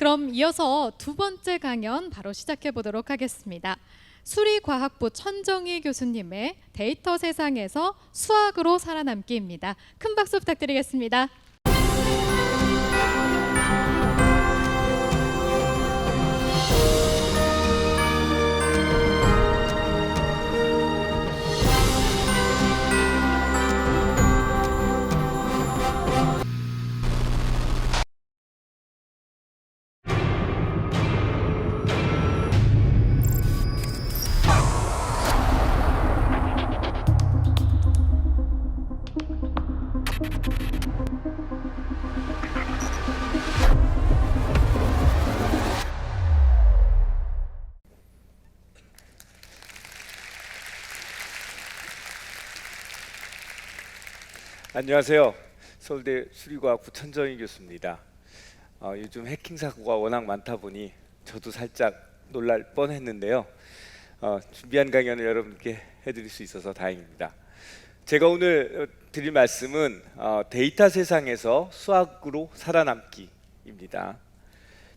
그럼 이어서 두 번째 강연 바로 시작해 보도록 하겠습니다. 수리과학부 천정희 교수님의 데이터 세상에서 수학으로 살아남기입니다. 큰 박수 부탁드리겠습니다. 안녕하세요. 서울대 수리과학부 천정희 교수입니다. 요즘 해킹 사고가 워낙 많다 보니 저도 살짝 놀랄 뻔했는데요. 준비한 강연을 여러분께 해드릴 수 있어서 다행입니다. 제가 오늘 드릴 말씀은 데이터 세상에서 수학으로 살아남기입니다.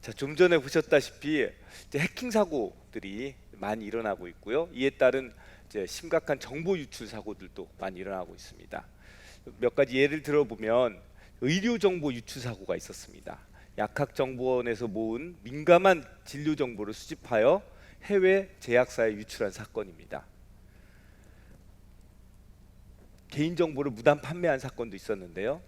자, 좀 전에 보셨다시피 이제 해킹 사고들이 많이 일어나고 있고요. 이에 따른 이제 심각한 정보 유출 사고들도 많이 일어나고 있습니다. 몇 가지 예를 들어보면 의료 정보 유출 사고가 있었습니다. 약학정보원에서 모은 민감한 진료 정보를 수집하여 해외 제약사에 유출한 사건입니다. 개인정보를 무단 판매한 사건도 있었는데요.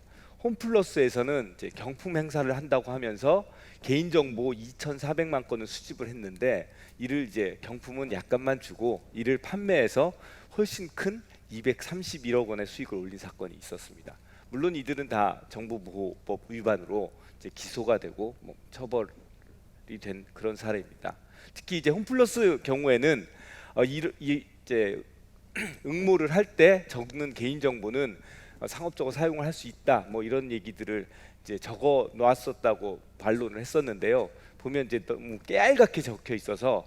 홈플러스에서는 이제 경품 행사를 한다고 하면서 개인정보 2,400만 건을 수집을 했는데 이를 이제 경품은 약간만 주고 이를 판매해서 훨씬 큰 231억 원의 수익을 올린 사건이 있었습니다. 물론 이들은 다 정보보호법 위반으로 이제 기소가 되고 처벌이 된 그런 사례입니다. 특히 이제 홈플러스 경우에는 이제 응모를 할 때 적는 개인 정보는 상업적으로 사용을 할 수 있다. 이런 얘기들을 이제 적어 놓았었다고 반론을 했었는데요. 보면 이제 너무 깨알같게 적혀 있어서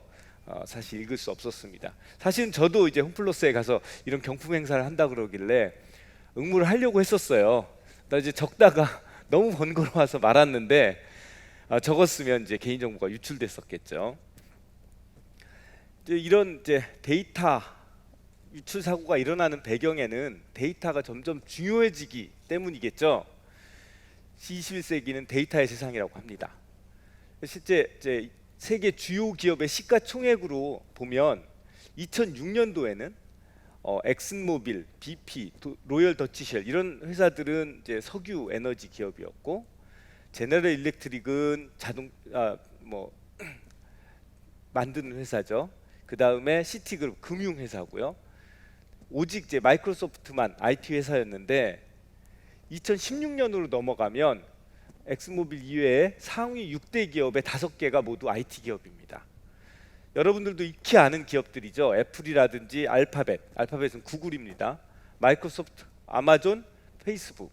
사실 읽을 수 없었습니다. 사실은 저도 이제 홈플러스에 가서 이런 경품 행사를 한다 그러길래 응모를 하려고 했었어요. 나 이제 적다가 너무 번거로워서 말았는데 적었으면 이제 개인 정보가 유출됐었겠죠. 이제 이런 이제 데이터 유출 사고가 일어나는 배경에는 데이터가 점점 중요해지기 때문이겠죠. 21세기는 데이터의 세상이라고 합니다. 실제 이제 세계 주요 기업의 시가총액으로 보면 2006년도에는 엑슨모빌, BP, 로열 더치쉘 이런 회사들은 이제 석유 에너지 기업이었고 제너럴 일렉트릭은 만드는 회사죠. 그 다음에 시티그룹 금융 회사고요. 오직 이제 마이크로소프트만 IT 회사였는데 2016년으로 넘어가면 엑슨모빌 이외에 상위 6대 기업의 5개가 모두 IT 기업입니다. 여러분들도 익히 아는 기업들이죠. 애플이라든지 알파벳은 구글입니다. 마이크로소프트, 아마존, 페이스북.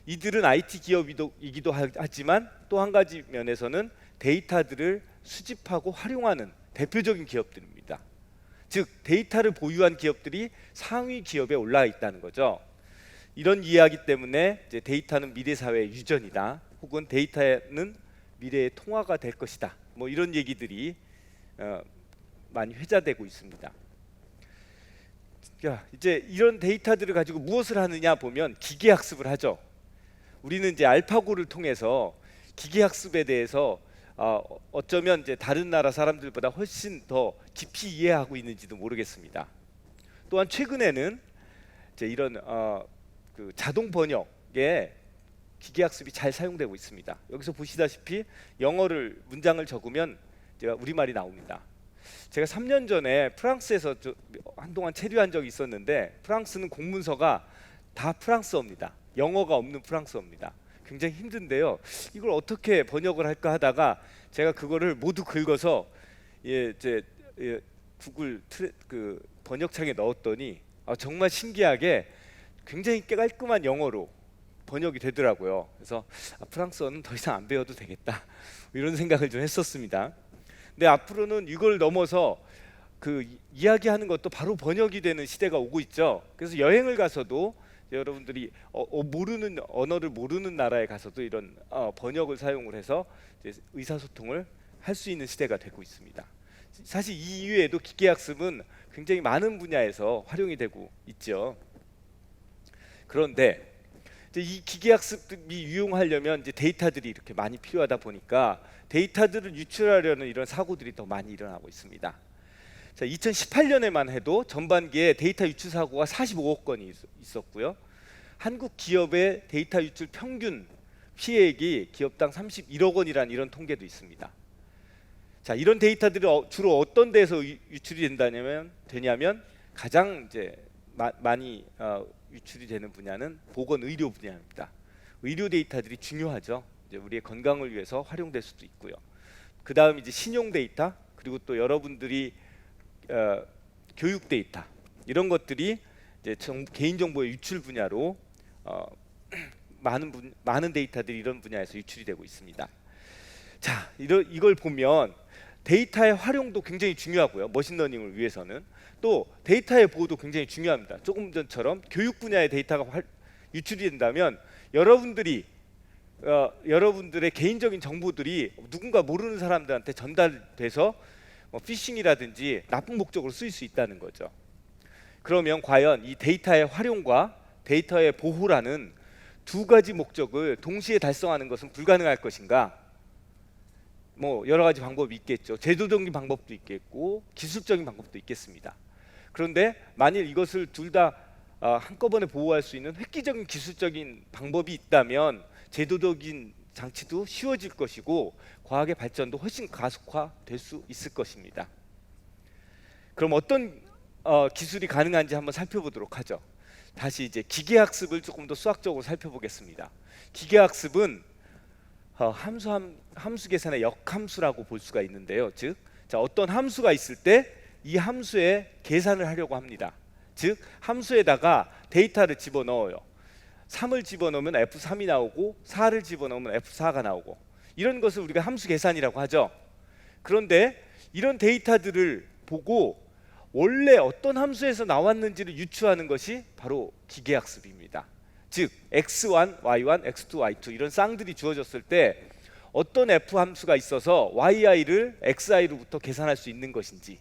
이들은 IT 기업이기도 하지만 또 한 가지 면에서는 데이터들을 수집하고 활용하는 대표적인 기업들입니다. 즉 데이터를 보유한 기업들이 상위 기업에 올라 있다는 거죠. 이런 이해하기 때문에 이제 데이터는 미래 사회의 유전이다. 혹은 데이터는 미래의 통화가 될 것이다. 이런 얘기들이 많이 회자되고 있습니다. 자, 이제 이런 데이터들을 가지고 무엇을 하느냐 보면 기계학습을 하죠. 우리는 이제 알파고를 통해서 기계학습에 대해서 어쩌면 이제 다른 나라 사람들보다 훨씬 더 깊이 이해하고 있는지도 모르겠습니다. 또한 최근에는 이제 이런 그 자동 번역에 기계학습이 잘 사용되고 있습니다. 여기서 보시다시피 영어를 문장을 적으면 제가 우리말이 나옵니다. 제가 3년 전에 프랑스에서 한동안 체류한 적이 있었는데 프랑스는 공문서가 다 프랑스어입니다. 영어가 없는 프랑스어입니다. 굉장히 힘든데요. 이걸 어떻게 번역을 할까 하다가 제가 그거를 모두 긁어서 구글 그 번역창에 넣었더니 정말 신기하게 굉장히 깔끔한 영어로 번역이 되더라고요. 그래서 프랑스어는 더 이상 안 배워도 되겠다 이런 생각을 좀 했었습니다. 근데 앞으로는 이걸 넘어서 그 이야기하는 것도 바로 번역이 되는 시대가 오고 있죠. 그래서 여행을 가서도 여러분들이 모르는 언어를 모르는 나라에 가서도 이런 번역을 사용을 해서 이제 의사소통을 할 수 있는 시대가 되고 있습니다. 사실 이 이외에도 기계학습은 굉장히 많은 분야에서 활용이 되고 있죠. 그런데 이제 이 기계학습이 유용하려면 이제 데이터들이 이렇게 많이 필요하다 보니까 데이터들을 유출하려는 이런 사고들이 더 많이 일어나고 있습니다. 자, 2018년에만 해도 전반기에 데이터 유출 사고가 45억 건이 있었고요. 한국 기업의 데이터 유출 평균 피해액이 기업당 31억 원이라는 이런 통계도 있습니다. 자, 이런 데이터들이 주로 어떤 데서 유출이 되냐면 가장 이제 많이 유출이 되는 분야는 보건의료 분야입니다. 의료 데이터들이 중요하죠. 이제 우리의 건강을 위해서 활용될 수도 있고요. 그 다음 이제 신용 데이터, 그리고 또 여러분들이 교육 데이터, 이런 것들이 이제 개인정보의 유출 분야로 많은 데이터들이 이런 분야에서 유출이 되고 있습니다. 자, 이걸 보면 데이터의 활용도 굉장히 중요하고요. 머신러닝을 위해서는 또 데이터의 보호도 굉장히 중요합니다. 조금 전처럼 교육 분야의 데이터가 유출이 된다면 여러분들의 개인적인 정보들이 누군가 모르는 사람들한테 전달돼서 피싱이라든지 나쁜 목적으로 쓰일 수 있다는 거죠. 그러면 과연 이 데이터의 활용과 데이터의 보호라는 두 가지 목적을 동시에 달성하는 것은 불가능할 것인가? 여러 가지 방법이 있겠죠. 제도적인 방법도 있겠고 기술적인 방법도 있겠습니다. 그런데 만일 이것을 둘 다 한꺼번에 보호할 수 있는 획기적인 기술적인 방법이 있다면 제도적인 장치도 쉬워질 것이고 과학의 발전도 훨씬 가속화될 수 있을 것입니다. 그럼 어떤 기술이 가능한지 한번 살펴보도록 하죠. 다시 이제 기계학습을 조금 더 수학적으로 살펴보겠습니다. 기계학습은 함수 계산의 역함수라고 볼 수가 있는데요. 즉, 자, 어떤 함수가 있을 때 이 함수에 계산을 하려고 합니다. 즉, 함수에다가 데이터를 집어넣어요. 3을 집어넣으면 F3이 나오고 4를 집어넣으면 F4가 나오고, 이런 것을 우리가 함수 계산이라고 하죠. 그런데 이런 데이터들을 보고 원래 어떤 함수에서 나왔는지를 유추하는 것이 바로 기계학습입니다. 즉 x1, y1, x2, y2 이런 쌍들이 주어졌을 때 어떤 f 함수가 있어서 yi를 xi로부터 계산할 수 있는 것인지,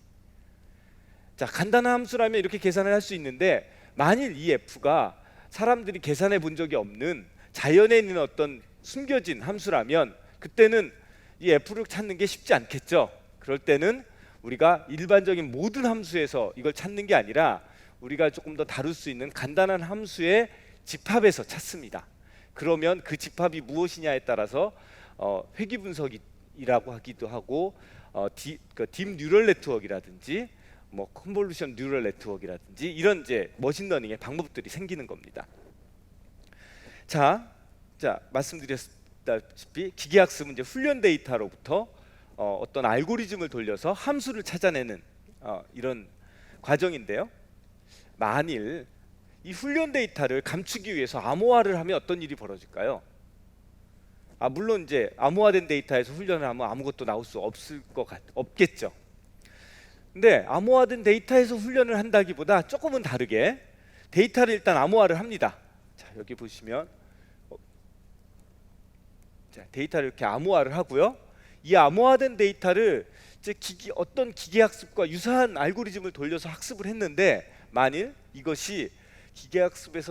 자, 간단한 함수라면 이렇게 계산을 할 수 있는데 만일 이 f가 사람들이 계산해 본 적이 없는 자연에 있는 어떤 숨겨진 함수라면 그때는 이 f를 찾는 게 쉽지 않겠죠. 그럴 때는 우리가 일반적인 모든 함수에서 이걸 찾는 게 아니라 우리가 조금 더 다룰 수 있는 간단한 함수의 집합에서 찾습니다. 그러면 그 집합이 무엇이냐에 따라서 회귀 분석이라고 하기도 하고 딥 뉴럴 네트워크라든지 컨볼루션 뉴럴 네트워크라든지 이런 이제 머신러닝의 방법들이 생기는 겁니다. 자, 말씀드렸다시피 기계학습은 이제 훈련 데이터로부터 어떤 알고리즘을 돌려서 함수를 찾아내는 이런 과정인데요. 만일 이 훈련 데이터를 감추기 위해서 암호화를 하면 어떤 일이 벌어질까요? 물론 이제 암호화된 데이터에서 훈련을 하면 아무것도 나올 수 없겠죠. 근데 암호화된 데이터에서 훈련을 한다기보다 조금은 다르게 데이터를 일단 암호화를 합니다. 자, 여기 보시면 데이터를 이렇게 암호화를 하고요. 이 암호화된 데이터를 이제 어떤 기계학습과 유사한 알고리즘을 돌려서 학습을 했는데 만일 이것이 기계학습을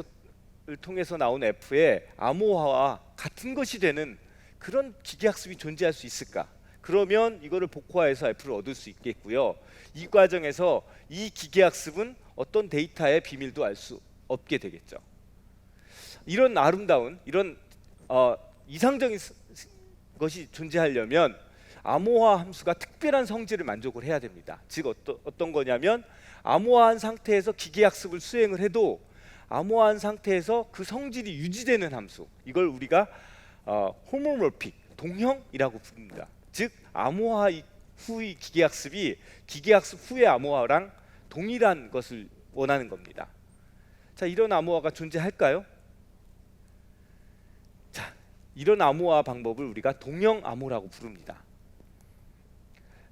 통해서 나온 F의 암호화와 같은 것이 되는 그런 기계학습이 존재할 수 있을까? 그러면 이거를 복호화해서 F를 얻을 수 있겠고요. 이 과정에서 이 기계학습은 어떤 데이터의 비밀도 알 수 없게 되겠죠. 이런 아름다운 이런 이상적인 것이 존재하려면 암호화 함수가 특별한 성질을 만족을 해야 됩니다. 즉 어떤 거냐면 암호화한 상태에서 기계학습을 수행을 해도 암호화한 상태에서 그 성질이 유지되는 함수, 이걸 우리가 호모모픽, 동형이라고 부릅니다. 즉 암호화 후의 기계학습이 기계학습 후의 암호화랑 동일한 것을 원하는 겁니다. 자, 이런 암호화가 존재할까요? 자, 이런 암호화 방법을 우리가 동형 암호라고 부릅니다.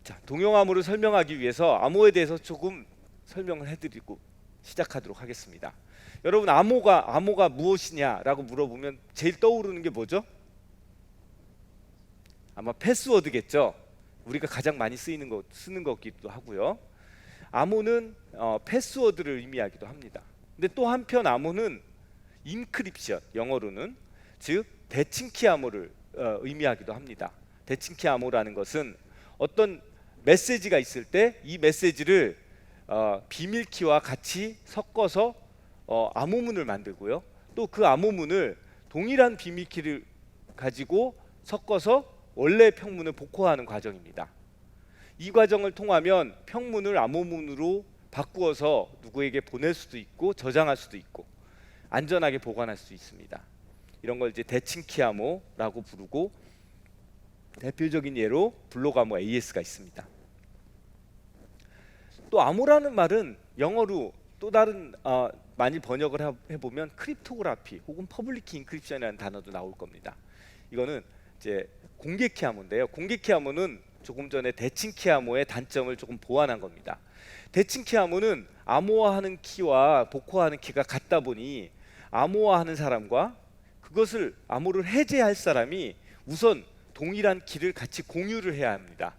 자, 동형 암호를 설명하기 위해서 암호에 대해서 조금 설명을 해드리고 시작하도록 하겠습니다. 여러분, 암호가 무엇이냐라고 물어보면 제일 떠오르는 게 뭐죠? 아마 패스워드겠죠. 우리가 가장 많이 쓰는 거기도 하고요. 암호는 패스워드를 의미하기도 합니다. 근데 또 한편 암호는 인크립션, 영어로는 즉 대칭키 암호를 의미하기도 합니다. 대칭키 암호라는 것은 어떤 메시지가 있을 때 이 메시지를 비밀키와 같이 섞어서 암호문을 만들고요. 또 그 암호문을 동일한 비밀키를 가지고 섞어서 원래 평문을 복호하는 과정입니다. 이 과정을 통하면 평문을 암호문으로 바꾸어서 누구에게 보낼 수도 있고 저장할 수도 있고 안전하게 보관할 수 있습니다. 이런 걸 이제 대칭키 암호라고 부르고, 대표적인 예로 블록 암호 AS가 있습니다. 또 암호라는 말은 영어로 또 다른 많이 번역을 해보면 크립토그라피 혹은 퍼블릭 인크립션이라는 단어도 나올 겁니다. 이거는 이제 공개키 암호인데요. 공개키 암호는 조금 전에 대칭키 암호의 단점을 조금 보완한 겁니다. 대칭키 암호는 암호화하는 키와 복호하는 키가 같다 보니 암호화하는 사람과 그것을 암호를 해제할 사람이 우선 동일한 키를 같이 공유를 해야 합니다.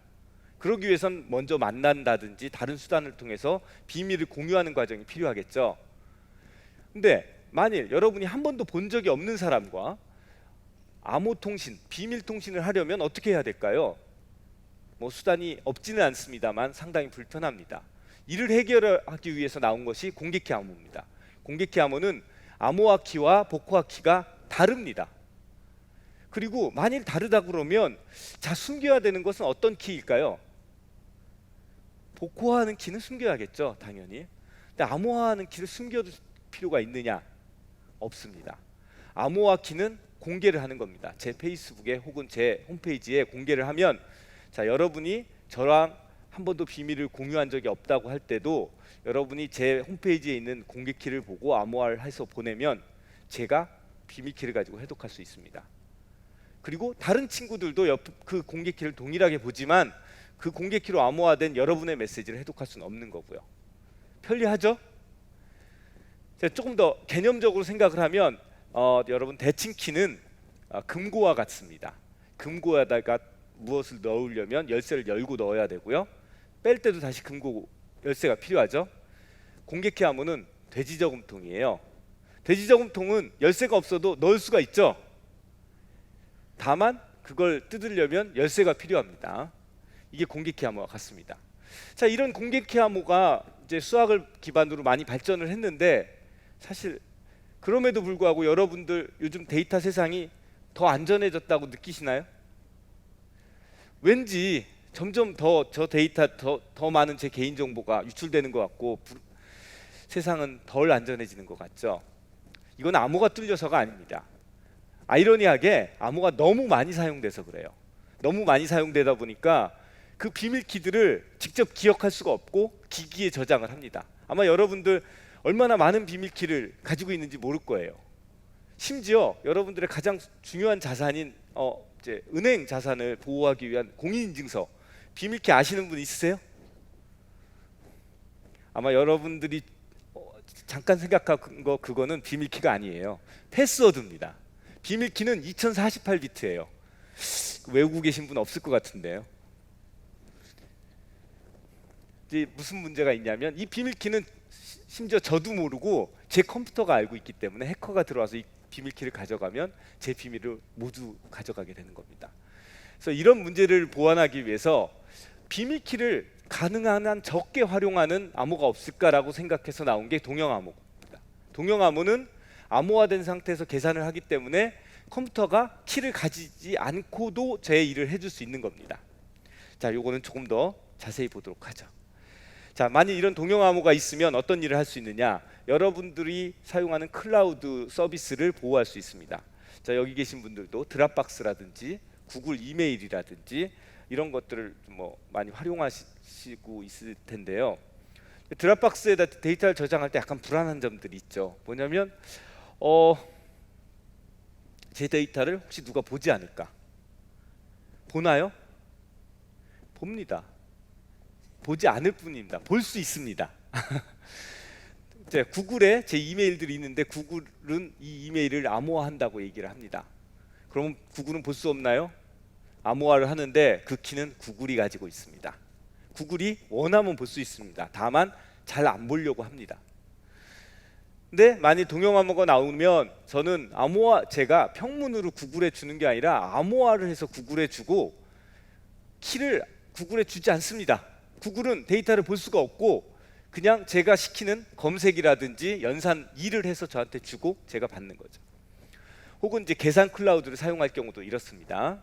그러기 위해선 먼저 만난다든지 다른 수단을 통해서 비밀을 공유하는 과정이 필요하겠죠. 근데 만일 여러분이 한 번도 본 적이 없는 사람과 암호 통신, 비밀 통신을 하려면 어떻게 해야 될까요? 뭐 수단이 없지는 않습니다만 상당히 불편합니다. 이를 해결하기 위해서 나온 것이 공개키 암호입니다. 공개키 암호는 암호화 키와 복호화 키가 다릅니다. 그리고 만일 다르다 그러면 자, 숨겨야 되는 것은 어떤 키일까요? 복호하는 키는 숨겨야겠죠, 당연히. 근데 암호화하는 키를 숨겨둘 필요가 있느냐? 없습니다. 암호화 키는 공개를 하는 겁니다. 제 페이스북에 혹은 제 홈페이지에 공개를 하면, 자, 여러분이 저랑 한 번도 비밀을 공유한 적이 없다고 할 때도 여러분이 제 홈페이지에 있는 공개 키를 보고 암호화를 해서 보내면 제가 비밀 키를 가지고 해독할 수 있습니다. 그리고 다른 친구들도 그 공개 키를 동일하게 보지만 그 공개 키로 암호화된 여러분의 메시지를 해독할 수는 없는 거고요. 편리하죠? 조금 더 개념적으로 생각을 하면 여러분, 대칭키는 금고와 같습니다. 금고에다가 무엇을 넣으려면 열쇠를 열고 넣어야 되고요. 뺄 때도 다시 금고 열쇠가 필요하죠. 공개키 암호는 돼지저금통이에요. 돼지저금통은 열쇠가 없어도 넣을 수가 있죠. 다만 그걸 뜯으려면 열쇠가 필요합니다. 이게 공개키 암호와 같습니다. 자, 이런 공개키 암호가 이제 수학을 기반으로 많이 발전을 했는데, 사실 그럼에도 불구하고 여러분들 요즘 데이터 세상이 더 안전해졌다고 느끼시나요? 왠지 점점 더 저 데이터 더 많은 제 개인 정보가 유출되는 것 같고 세상은 덜 안전해지는 것 같죠. 이건 암호가 뚫려서가 아닙니다. 아이러니하게 암호가 너무 많이 사용돼서 그래요. 너무 많이 사용되다 보니까 그 비밀 키들을 직접 기억할 수가 없고 기기에 저장을 합니다. 아마 여러분들 얼마나 많은 비밀 키를 가지고 있는지 모를 거예요. 심지어 여러분들의 가장 중요한 자산인 이제 은행 자산을 보호하기 위한 공인인증서, 비밀키 아시는 분 있으세요? 아마 여러분들이 잠깐 생각한 거, 그거는 비밀키가 아니에요. 패스워드입니다. 비밀키는 2048비트예요. 외우고 계신 분 없을 것 같은데요. 이제 무슨 문제가 있냐면 이 비밀키는 심지어 저도 모르고 제 컴퓨터가 알고 있기 때문에 해커가 들어와서 이 비밀키를 가져가면 제 비밀을 모두 가져가게 되는 겁니다. 그래서 이런 문제를 보완하기 위해서 비밀키를 가능한 한 적게 활용하는 암호가 없을까라고 생각해서 나온 게 동형암호입니다. 동형암호는 암호화된 상태에서 계산을 하기 때문에 컴퓨터가 키를 가지지 않고도 제 일을 해줄 수 있는 겁니다. 자, 요거는 조금 더 자세히 보도록 하죠. 자, 만약 이런 동형암호가 있으면 어떤 일을 할 수 있느냐? 여러분들이 사용하는 클라우드 서비스를 보호할 수 있습니다. 자, 여기 계신 분들도 드랍박스라든지 구글 이메일이라든지 이런 것들을 뭐 많이 활용하시고 있을 텐데요. 드랍박스에다 데이터를 저장할 때 약간 불안한 점들이 있죠. 뭐냐면 제 데이터를 혹시 누가 보지 않을까? 보나요? 봅니다. 보지 않을 뿐입니다. 볼 수 있습니다. 이제 구글에 제 이메일들이 있는데 구글은 이 이메일을 암호화한다고 얘기를 합니다. 그럼 구글은 볼 수 없나요? 암호화를 하는데 그 키는 구글이 가지고 있습니다. 구글이 원하면 볼 수 있습니다. 다만 잘 안 보려고 합니다. 근데 만약 동영 암호가 나오면 저는 암호화 제가 평문으로 구글에 주는 게 아니라 암호화를 해서 구글에 주고 키를 구글에 주지 않습니다. 구글은 데이터를 볼 수가 없고 그냥 제가 시키는 검색이라든지 연산 일을 해서 저한테 주고 제가 받는 거죠. 혹은 이제 계산 클라우드를 사용할 경우도 이렇습니다.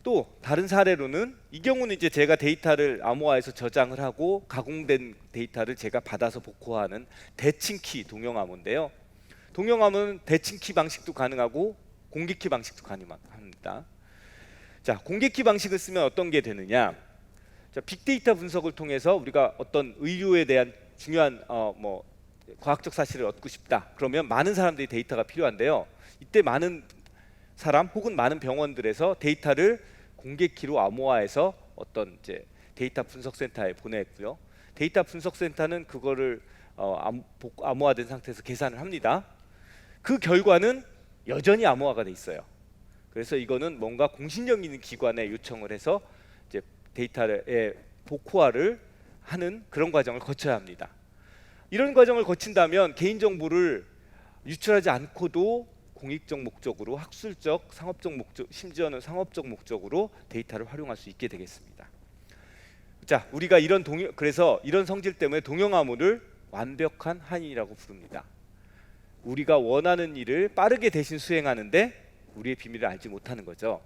또 다른 사례로는 이 경우는 이제 제가 데이터를 암호화해서 저장을 하고 가공된 데이터를 제가 받아서 복호하는 대칭키 동영 암호인데요. 동영 암호는 대칭키 방식도 가능하고 공개키 방식도 가능합니다. 자, 공개키 방식을 쓰면 어떤 게 되느냐? 자, 빅데이터 분석을 통해서 우리가 어떤 의료에 대한 중요한 과학적 사실을 얻고 싶다. 그러면 많은 사람들이 데이터가 필요한데요. 이때 많은 사람 혹은 많은 병원들에서 데이터를 공개키로 암호화해서 어떤 이제 데이터 분석 센터에 보냈고요. 데이터 분석 센터는 그거를 암호화된 상태에서 계산을 합니다. 그 결과는 여전히 암호화가 돼 있어요. 그래서 이거는 뭔가 공신력 있는 기관에 요청을 해서 이제 데이터의 복호화를 하는 그런 과정을 거쳐야 합니다. 이런 과정을 거친다면 개인정보를 유출하지 않고도 공익적 목적으로, 학술적, 상업적 목적, 심지어는 상업적 목적으로 데이터를 활용할 수 있게 되겠습니다. 자, 우리가 그래서 이런 성질 때문에 동영 암호를 완벽한 한인이라고 부릅니다. 우리가 원하는 일을 빠르게 대신 수행하는데 우리의 비밀을 알지 못하는 거죠.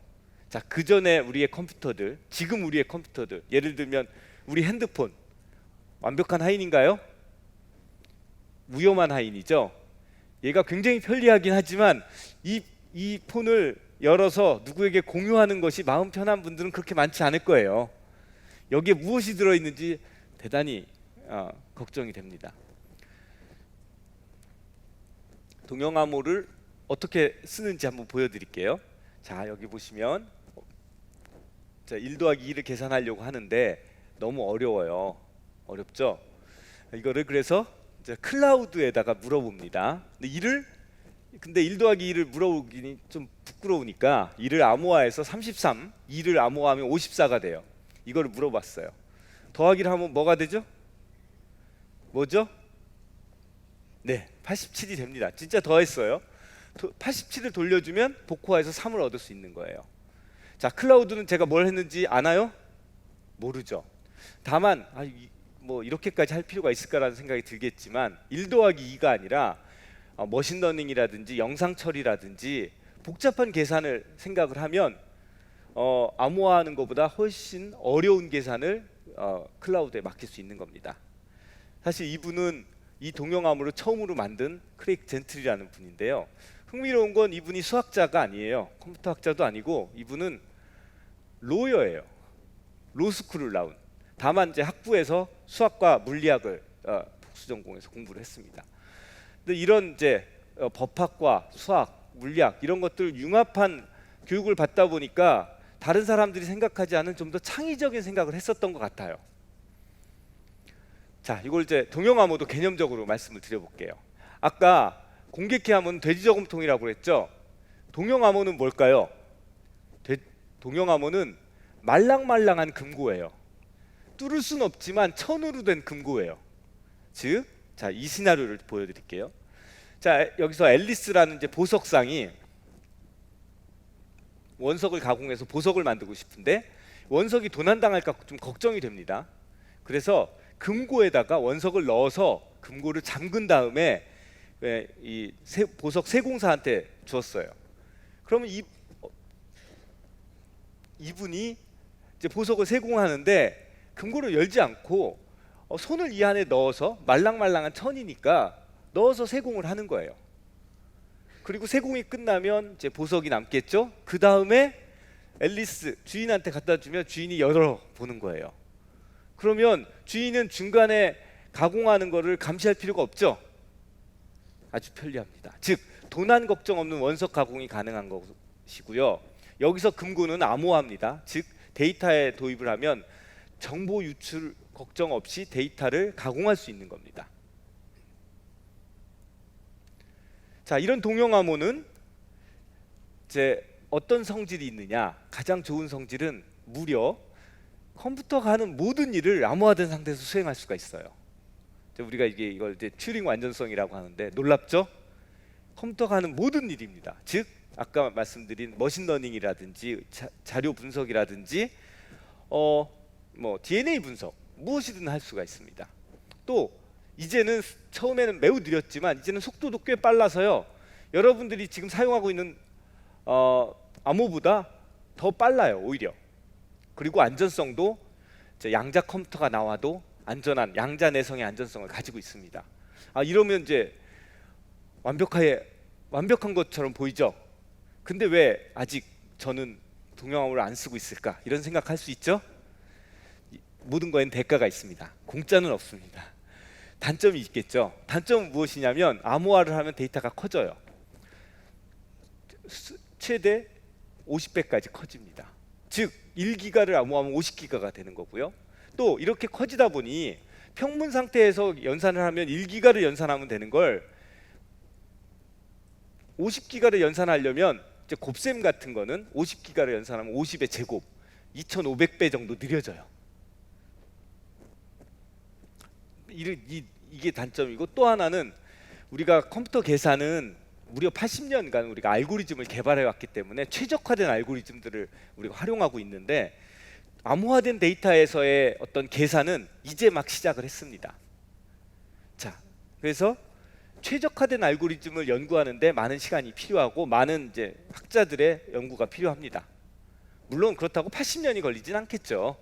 자, 그 전에 우리의 컴퓨터들, 지금 우리의 컴퓨터들, 예를 들면 우리 핸드폰, 완벽한 하인인가요? 위험한 하인이죠. 얘가 굉장히 편리하긴 하지만 이 폰을 열어서 누구에게 공유하는 것이 마음 편한 분들은 그렇게 많지 않을 거예요. 여기에 무엇이 들어있는지 대단히 걱정이 됩니다. 동영 암호를 어떻게 쓰는지 한번 보여드릴게요. 자, 여기 보시면 자, 1 더하기 2를 계산하려고 하는데 너무 어려워요. 어렵죠? 이거를 그래서 이제 클라우드에다가 물어봅니다. 근데 1 더하기 2를 물어보기는 좀 부끄러우니까 2를 암호화해서 33, 2를 암호화하면 54가 돼요. 이거를 물어봤어요. 더하기를 하면 뭐가 되죠? 뭐죠? 네, 87이 됩니다. 진짜 더했어요. 87을 돌려주면 복호화해서 3을 얻을 수 있는 거예요. 자, 클라우드는 제가 뭘 했는지 아나요? 모르죠. 다만 뭐 이렇게까지 할 필요가 있을까라는 생각이 들겠지만 1 더하기 2가 아니라 머신러닝이라든지 영상 처리라든지 복잡한 계산을 생각을 하면 암호화하는 것보다 훨씬 어려운 계산을 클라우드에 맡길 수 있는 겁니다. 사실 이분은 이 동영 암호를 처음으로 만든 크레이크 젠틀이라는 분인데요. 흥미로운 건 이분이 수학자가 아니에요. 컴퓨터 학자도 아니고 이분은 로여예요. 로스쿨을 나온. 다만 이제 학부에서 수학과 물리학을 복수 전공해서 공부를 했습니다. 근데 이런 이제 법학과 수학, 물리학 이런 것들 융합한 교육을 받다 보니까 다른 사람들이 생각하지 않은 좀 더 창의적인 생각을 했었던 것 같아요. 자, 이걸 이제 동영 암호도 개념적으로 말씀을 드려볼게요. 아까 공개키 암호는 돼지저금통이라고 했죠. 동영 암호는 뭘까요? 동영 암호는 말랑말랑한 금고예요. 뚫을 수는 없지만 천으로 된 금고예요. 즉, 자, 이 시나리오를 보여드릴게요. 자, 여기서 앨리스라는 이제 보석상이 원석을 가공해서 보석을 만들고 싶은데 원석이 도난당할까 좀 걱정이 됩니다. 그래서 금고에다가 원석을 넣어서 금고를 잠근 다음에 이 보석 세공사한테 줬어요. 그러면 이분이 이제 보석을 세공하는데 금고를 열지 않고 손을 이 안에 넣어서 말랑말랑한 천이니까 넣어서 세공을 하는 거예요. 그리고 세공이 끝나면 이제 보석이 남겠죠. 그 다음에 앨리스 주인한테 갖다 주면 주인이 열어보는 거예요. 그러면 주인은 중간에 가공하는 거를 감시할 필요가 없죠. 아주 편리합니다. 즉 도난 걱정 없는 원석 가공이 가능한 것이고요. 여기서 금고는 암호화입니다. 즉 데이터에 도입을 하면 정보 유출 걱정 없이 데이터를 가공할 수 있는 겁니다. 자, 이런 동형 암호는 이제 어떤 성질이 있느냐? 가장 좋은 성질은 무려 컴퓨터가 하는 모든 일을 암호화된 상태에서 수행할 수가 있어요. 우리가 이걸 이제 튜링 완전성이라고 하는데, 놀랍죠? 컴퓨터가 하는 모든 일입니다. 즉 아까 말씀드린 머신러닝이라든지 자료 분석이라든지 뭐 DNA 분석 무엇이든 할 수가 있습니다. 또 이제는 처음에는 매우 느렸지만 이제는 속도도 꽤 빨라서요. 여러분들이 지금 사용하고 있는 암호보다 더 빨라요, 오히려. 그리고 안전성도 이제 양자 컴퓨터가 나와도 안전한 양자 내성의 안전성을 가지고 있습니다. 이러면 이제 완벽한 것처럼 보이죠? 근데 왜 아직 저는 동형 암호를 안 쓰고 있을까? 이런 생각할 수 있죠? 모든 거에는 대가가 있습니다. 공짜는 없습니다. 단점이 있겠죠. 단점은 무엇이냐면 암호화를 하면 데이터가 커져요. 최대 50배까지 커집니다. 즉 1기가를 암호하면 50기가가 되는 거고요. 또 이렇게 커지다 보니 평문 상태에서 연산을 하면 1기가를 연산하면 되는 걸 50기가를 연산하려면 이제 곱셈 같은 거는 50기가를 연산하면 50의 제곱 2500배 정도 느려져요. 이게 단점이고, 또 하나는 우리가 컴퓨터 계산은 무려 80년간 우리가 알고리즘을 개발해 왔기 때문에 최적화된 알고리즘들을 우리가 활용하고 있는데, 암호화된 데이터에서의 어떤 계산은 이제 막 시작을 했습니다. 자, 그래서 최적화된 알고리즘을 연구하는데 많은 시간이 필요하고 많은 이제 학자들의 연구가 필요합니다. 물론 그렇다고 80년이 걸리진 않겠죠.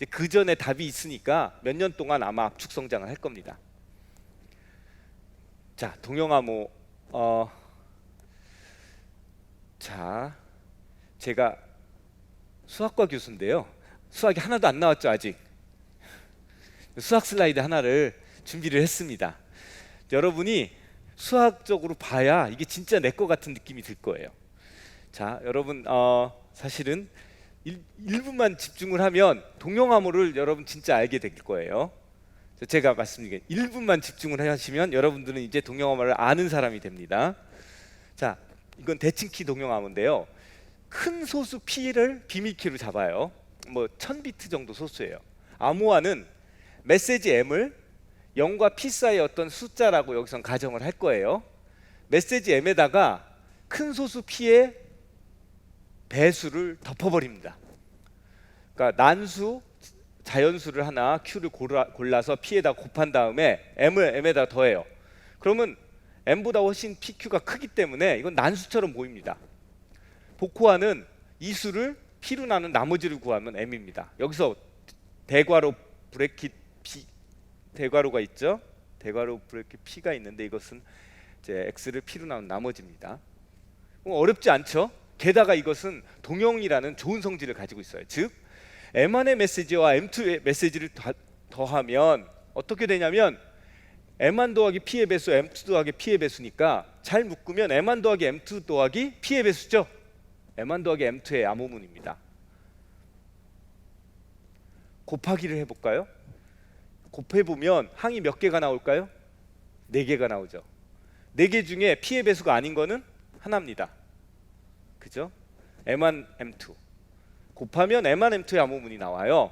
그 전에 답이 있으니까 몇 년 동안 아마 압축 성장을 할 겁니다. 자, 동형 암호. 자, 제가 수학과 교수인데요. 수학이 하나도 안 나왔죠, 아직. 수학 슬라이드 하나를 준비를 했습니다. 여러분이 수학적으로 봐야 이게 진짜 내 거 같은 느낌이 들 거예요. 자, 여러분 사실은 1분만 집중을 하면 동형 암호를 여러분 진짜 알게 될 거예요. 제가 말씀드린 1분만 집중을 하시면 여러분들은 이제 동형 암호를 아는 사람이 됩니다. 자, 이건 대칭키 동형 암호인데요. 큰 소수 P를 비밀키로 잡아요. 뭐 1000비트 정도 소수예요. 암호화는 메시지 M을 0과 P 사이의 어떤 숫자라고 여기선 가정을 할 거예요. 메시지 M에다가 큰 소수 P의 배수를 덮어버립니다. 그러니까 난수, 자연수를 하나 Q를 골라서 P에다 곱한 다음에 M을 M에다 더해요. 그러면 M보다 훨씬 PQ가 크기 때문에 이건 난수처럼 보입니다. 복호화는 이 수를 P로 나눈 나머지를 구하면 M입니다. 여기서 대괄호 브래킷 P, 대괄호가 있죠. 대괄호 브래킷 P가 있는데 이것은 이제 X를 P로 나눈 나머지입니다. 어렵지 않죠? 게다가 이것은 동형이라는 좋은 성질을 가지고 있어요. 즉 M1의 메시지와 M2의 메시지를 더하면 어떻게 되냐면 M1 더하기 P의 배수, M2 더하기 P의 배수니까 잘 묶으면 M1 더하기 M2 더하기 P의 배수죠. M1 더하기 M2의 암호문입니다. 곱하기를 해볼까요? 곱해보면 항이 몇 개가 나올까요? 4개가 나오죠. 4개 중에 P의 배수가 아닌 거는 하나입니다. 그죠? M1, M2 곱하면 M1, M2의 암호문이 나와요.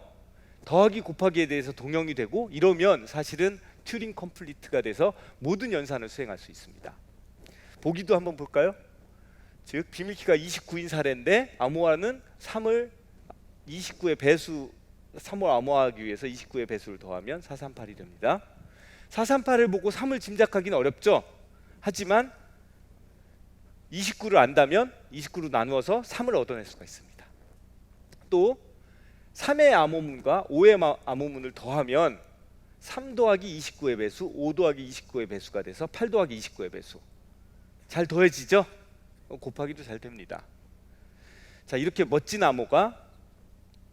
더하기 곱하기에 대해서 동형이 되고, 이러면 사실은 튜링 컴플리트가 돼서 모든 연산을 수행할 수 있습니다. 보기도 한번 볼까요? 즉 비밀키가 29인 사례인데 암호화는 3을 29의 배수, 3을 암호화하기 위해서 29의 배수를 더하면 438이 됩니다. 438을 보고 3을 짐작하기는 어렵죠. 하지만 29를 안다면 29로 나누어서 3을 얻어낼 수가 있습니다. 또 3의 암호문과 5의 암호문을 더하면 3 더하기 29의 배수, 5 더하기 29의 배수가 돼서 8 더하기 29의 배수. 잘 더해지죠? 곱하기도 잘 됩니다. 자, 이렇게 멋진 암호가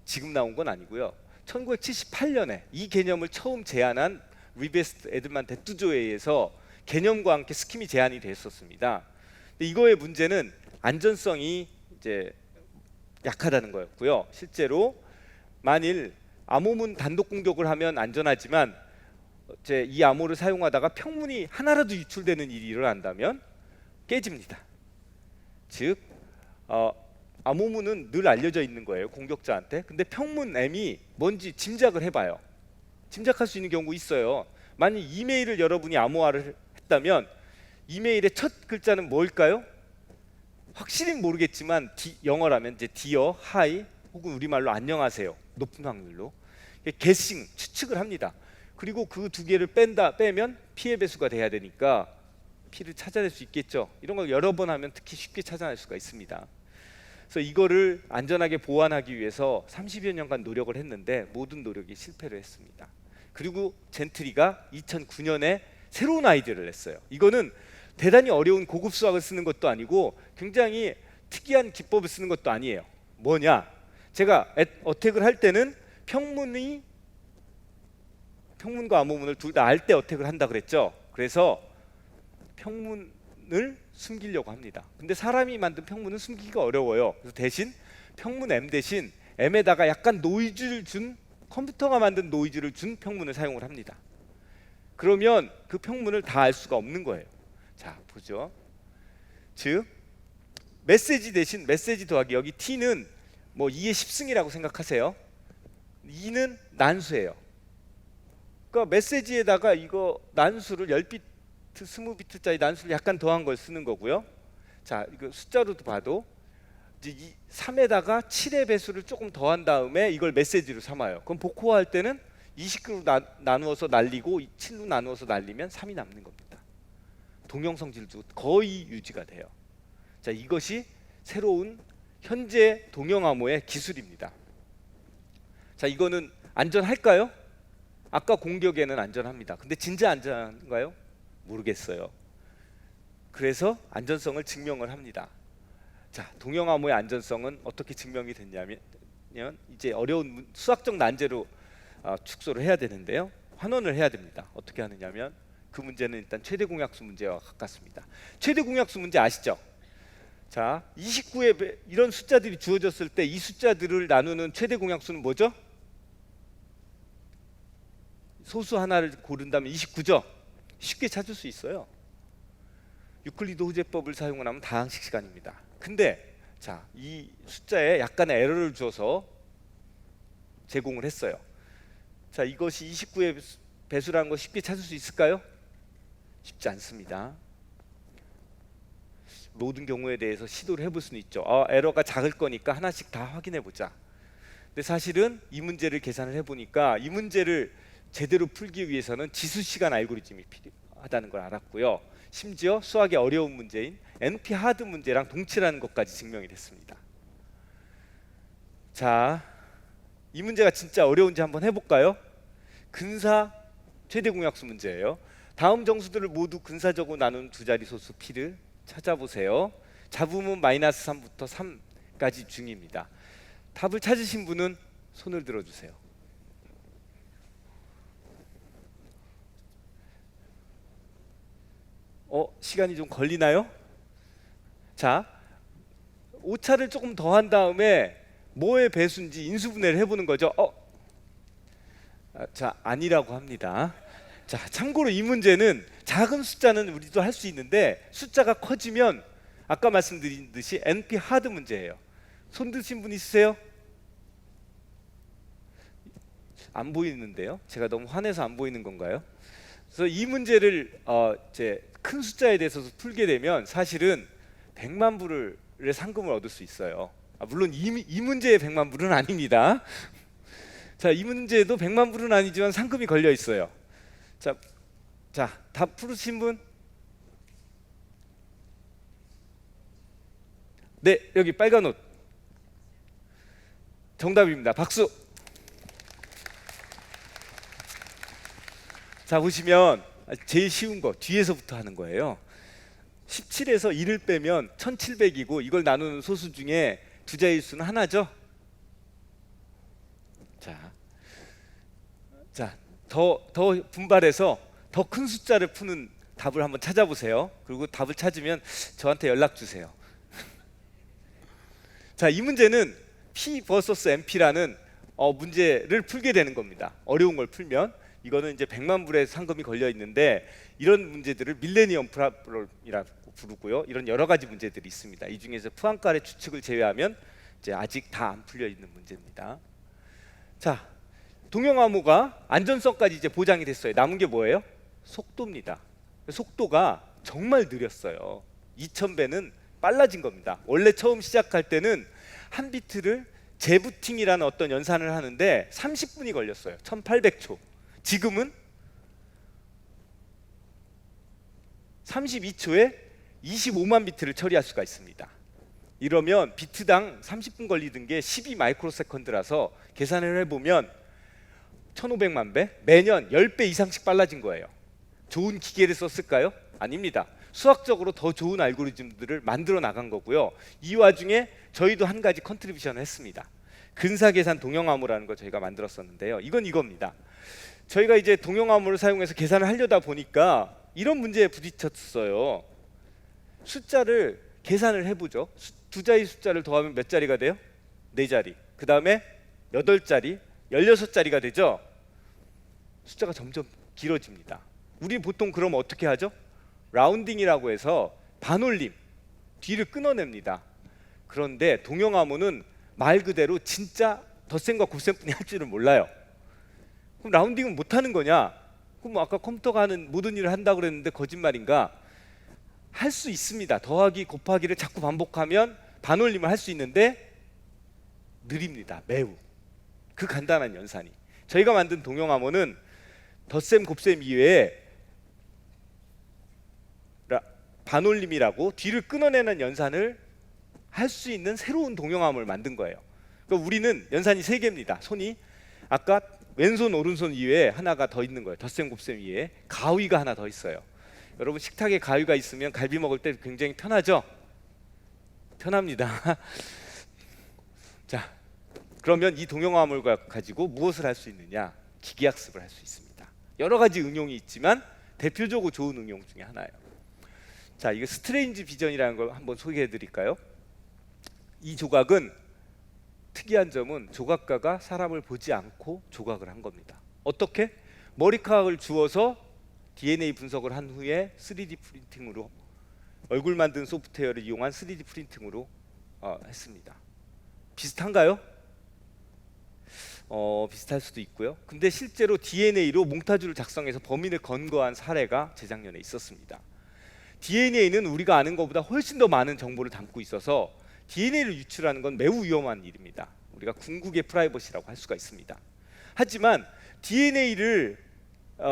지금 나온 건 아니고요. 1978년에 이 개념을 처음 제안한 리베스트 에드만 데투조에 의해서 개념과 함께 스킴이 제안이 됐었습니다. 근데 이거의 문제는 안전성이 이제 약하다는 거였고요. 실제로 만일 암호문 단독 공격을 하면 안전하지만 이 암호를 사용하다가 평문이 하나라도 유출되는 일이 일어난다면 깨집니다. 즉 암호문은 늘 알려져 있는 거예요, 공격자한테. 근데 평문 M이 뭔지 짐작을 해봐요. 짐작할 수 있는 경우 있어요. 만약 이메일을 여러분이 암호화를 했다면 이메일의 첫 글자는 뭘까요? 확실히 모르겠지만 영어라면 이제 디어, 하이 혹은 우리말로 안녕하세요. 높은 확률로 게싱, 추측을 합니다. 그리고 그 두 개를 빼면 P의 배수가 돼야 되니까 P를 찾아낼 수 있겠죠. 이런 걸 여러 번 하면 특히 쉽게 찾아낼 수가 있습니다. 그래서 이거를 안전하게 보완하기 위해서 30여 년간 노력을 했는데 모든 노력이 실패를 했습니다. 그리고 젠트리가 2009년에 새로운 아이디어를 냈어요. 이거는 대단히 어려운 고급 수학을 쓰는 것도 아니고 굉장히 특이한 기법을 쓰는 것도 아니에요. 뭐냐? 제가 어택을 할 때는 평문과 암호문을 둘 다 알 때 어택을 한다 그랬죠. 그래서 평문을 숨기려고 합니다. 근데 사람이 만든 평문은 숨기기가 어려워요. 그래서 대신 평문 M 대신 M에다가 약간 노이즈를 준, 컴퓨터가 만든 노이즈를 준 평문을 사용을 합니다. 그러면 그 평문을 다 알 수가 없는 거예요. 자, 보죠. 즉 메시지 대신 메시지 더하기, 여기 T는 뭐 2의 10승이라고 생각하세요. 2는 난수예요. 그러니까 메시지에다가 이거 난수를 10비트, 20비트짜리 난수를 약간 더한 걸 쓰는 거고요. 자, 이거 숫자로도 봐도 이제 3에다가 7의 배수를 조금 더한 다음에 이걸 메시지로 삼아요. 그럼 복호할 때는 29로 나누어서 날리고 7로 나누어서 날리면 3이 남는 겁니다. 동형 성질도 거의 유지가 돼요. 자, 이것이 새로운 현재 동형 암호의 기술입니다. 자, 이거는 안전할까요? 아까 공격에는 안전합니다. 근데 진짜 안전한가요? 모르겠어요. 그래서 안전성을 증명을 합니다. 자, 동형 암호의 안전성은 어떻게 증명이 됐냐면 이제 어려운 수학적 난제로 축소를 해야 되는데요. 환원을 해야 됩니다. 어떻게 하느냐면 그 문제는 일단 최대 공약수 문제와 가깝습니다. 최대 공약수 문제 아시죠? 자, 29에 이런 숫자들이 주어졌을 때 이 숫자들을 나누는 최대 공약수는 뭐죠? 소수 하나를 고른다면 29죠. 쉽게 찾을 수 있어요. 유클리드 호재법을 사용을 하면 다항식 시간입니다. 근데 자, 이 숫자에 약간의 에러를 줘서 제공을 했어요. 자, 이것이 29의 배수라는 거 쉽게 찾을 수 있을까요? 쉽지 않습니다. 모든 경우에 대해서 시도를 해볼 수는 있죠. 에러가 작을 거니까 하나씩 다 확인해 보자. 근데 사실은 이 문제를 계산을 해보니까 이 문제를 제대로 풀기 위해서는 지수시간 알고리즘이 필요하다는 걸 알았고요. 심지어 수학의 어려운 문제인 NP 하드 문제랑 동치라는 것까지 증명이 됐습니다. 자, 이 문제가 진짜 어려운지 한번 해볼까요? 근사 최대 공약수 문제예요. 다음 정수들을 모두 근사적으로 나눈 두 자리 소수 P를 찾아보세요. 잡음은 -3부터 3까지 중입니다. 답을 찾으신 분은 손을 들어주세요. 시간이 좀 걸리나요? 자, 오차를 조금 더한 다음에 뭐의 배수인지 인수분해를 해보는 거죠. 자, 아니라고 합니다. 자, 참고로 이 문제는 작은 숫자는 우리도 할 수 있는데 숫자가 커지면 아까 말씀드린 듯이 NP 하드 문제예요. 손 드신 분 있으세요? 안 보이는데요? 제가 너무 화내서 안 보이는 건가요? 그래서 이 문제를 이제 큰 숫자에 대해서 풀게 되면 사실은 100만 불의 상금을 얻을 수 있어요. 물론 이 문제의 100만 불은 아닙니다. 자, 이 문제도 100만 불은 아니지만 상금이 걸려 있어요. 자, 답 풀으신 분? 네, 여기 빨간 옷. 정답입니다. 박수. 자, 보시면 제일 쉬운 거 뒤에서부터 하는 거예요. 17에서 1을 빼면 1700이고 이걸 나누는 소수 중에 두 자릿수는 하나죠. 자, 더 분발해서 더 큰 숫자를 푸는 답을 한번 찾아보세요. 그리고 답을 찾으면 저한테 연락 주세요. 자, 이 문제는 P vs NP라는 문제를 풀게 되는 겁니다. 어려운 걸 풀면 이거는 이제 100만 불의 상금이 걸려 있는데 이런 문제들을 밀레니엄 프로블럼이라고 부르고요. 이런 여러 가지 문제들이 있습니다. 이 중에서 푸안칼의 추측을 제외하면 이제 아직 다 안 풀려 있는 문제입니다. 자, 동형암호가 안전성까지 이제 보장이 됐어요. 남은 게 뭐예요? 속도입니다. 속도가 정말 느렸어요. 2000배는 빨라진 겁니다. 원래 처음 시작할 때는 한 비트를 재부팅이라는 어떤 연산을 하는데 30분이 걸렸어요. 1800초. 지금은 32초에 25만 비트를 처리할 수가 있습니다. 이러면 비트당 30분 걸리던 게 12 마이크로세컨드라서 계산을 해보면 1500만 배, 매년 10배 이상씩 빨라진 거예요. 좋은 기계를 썼을까요? 아닙니다. 수학적으로 더 좋은 알고리즘들을 만들어 나간 거고요. 이 와중에 저희도 한 가지 컨트리뷰션을 했습니다. 근사계산 동형암호라는 거 저희가 만들었었는데요. 이건 이겁니다. 저희가 이제 동형암호를 사용해서 계산을 하려다 보니까 이런 문제에 부딪혔어요. 숫자를 계산을 해보죠. 두 자리 숫자를 더하면 몇 자리가 돼요? 4자리. 그 다음에 8자리, 16자리가 되죠. 숫자가 점점 길어집니다. 우리 보통 그럼 어떻게 하죠? 라운딩이라고 해서 반올림, 뒤를 끊어냅니다. 그런데 동형암호는 말 그대로 진짜 덧셈과 곱셈뿐이 할 줄을 몰라요. 그럼 라운딩은 못하는 거냐? 그럼 아까 컴퓨터가 하는 모든 일을 한다고 그랬는데 거짓말인가? 할 수 있습니다. 더하기 곱하기를 자꾸 반복하면 반올림을 할 수 있는데 느립니다. 매우. 그 간단한 연산이. 저희가 만든 동형암호는 덧셈 곱셈 이외에 반올림이라고 뒤를 끊어내는 연산을 할 수 있는 새로운 동형암호를 만든 거예요. 그러니까 우리는 연산이 3개입니다. 손이 아까 왼손 오른손 이외에 하나가 더 있는 거예요. 덧셈 곱셈 이외에 가위가 하나 더 있어요. 여러분 식탁에 가위가 있으면 갈비 먹을 때 굉장히 편하죠? 편합니다. 자, 그러면 이 동형암호를 가지고 무엇을 할 수 있느냐? 기계학습을 할 수 있습니다. 여러 가지 응용이 있지만 대표적으로 좋은 응용 중에 하나예요. 자, 이거 스트레인지 비전이라는 걸 한번 소개해 드릴까요? 이 조각은 특이한 점은 조각가가 사람을 보지 않고 조각을 한 겁니다. 어떻게? 머리카락을 주어서 DNA 분석을 한 후에 3D 프린팅으로 얼굴 만든 소프트웨어를 이용한 3D 프린팅으로 했습니다. 비슷한가요? 비슷할 수도 있고요. 근데 실제로 DNA로 몽타주를 작성해서 범인을 검거한 사례가 재작년에 있었습니다. DNA는 우리가 아는 것보다 훨씬 더 많은 정보를 담고 있어서 DNA를 유출하는 건 매우 위험한 일입니다. 우리가 궁극의 프라이버시라고 할 수가 있습니다. 하지만 DNA를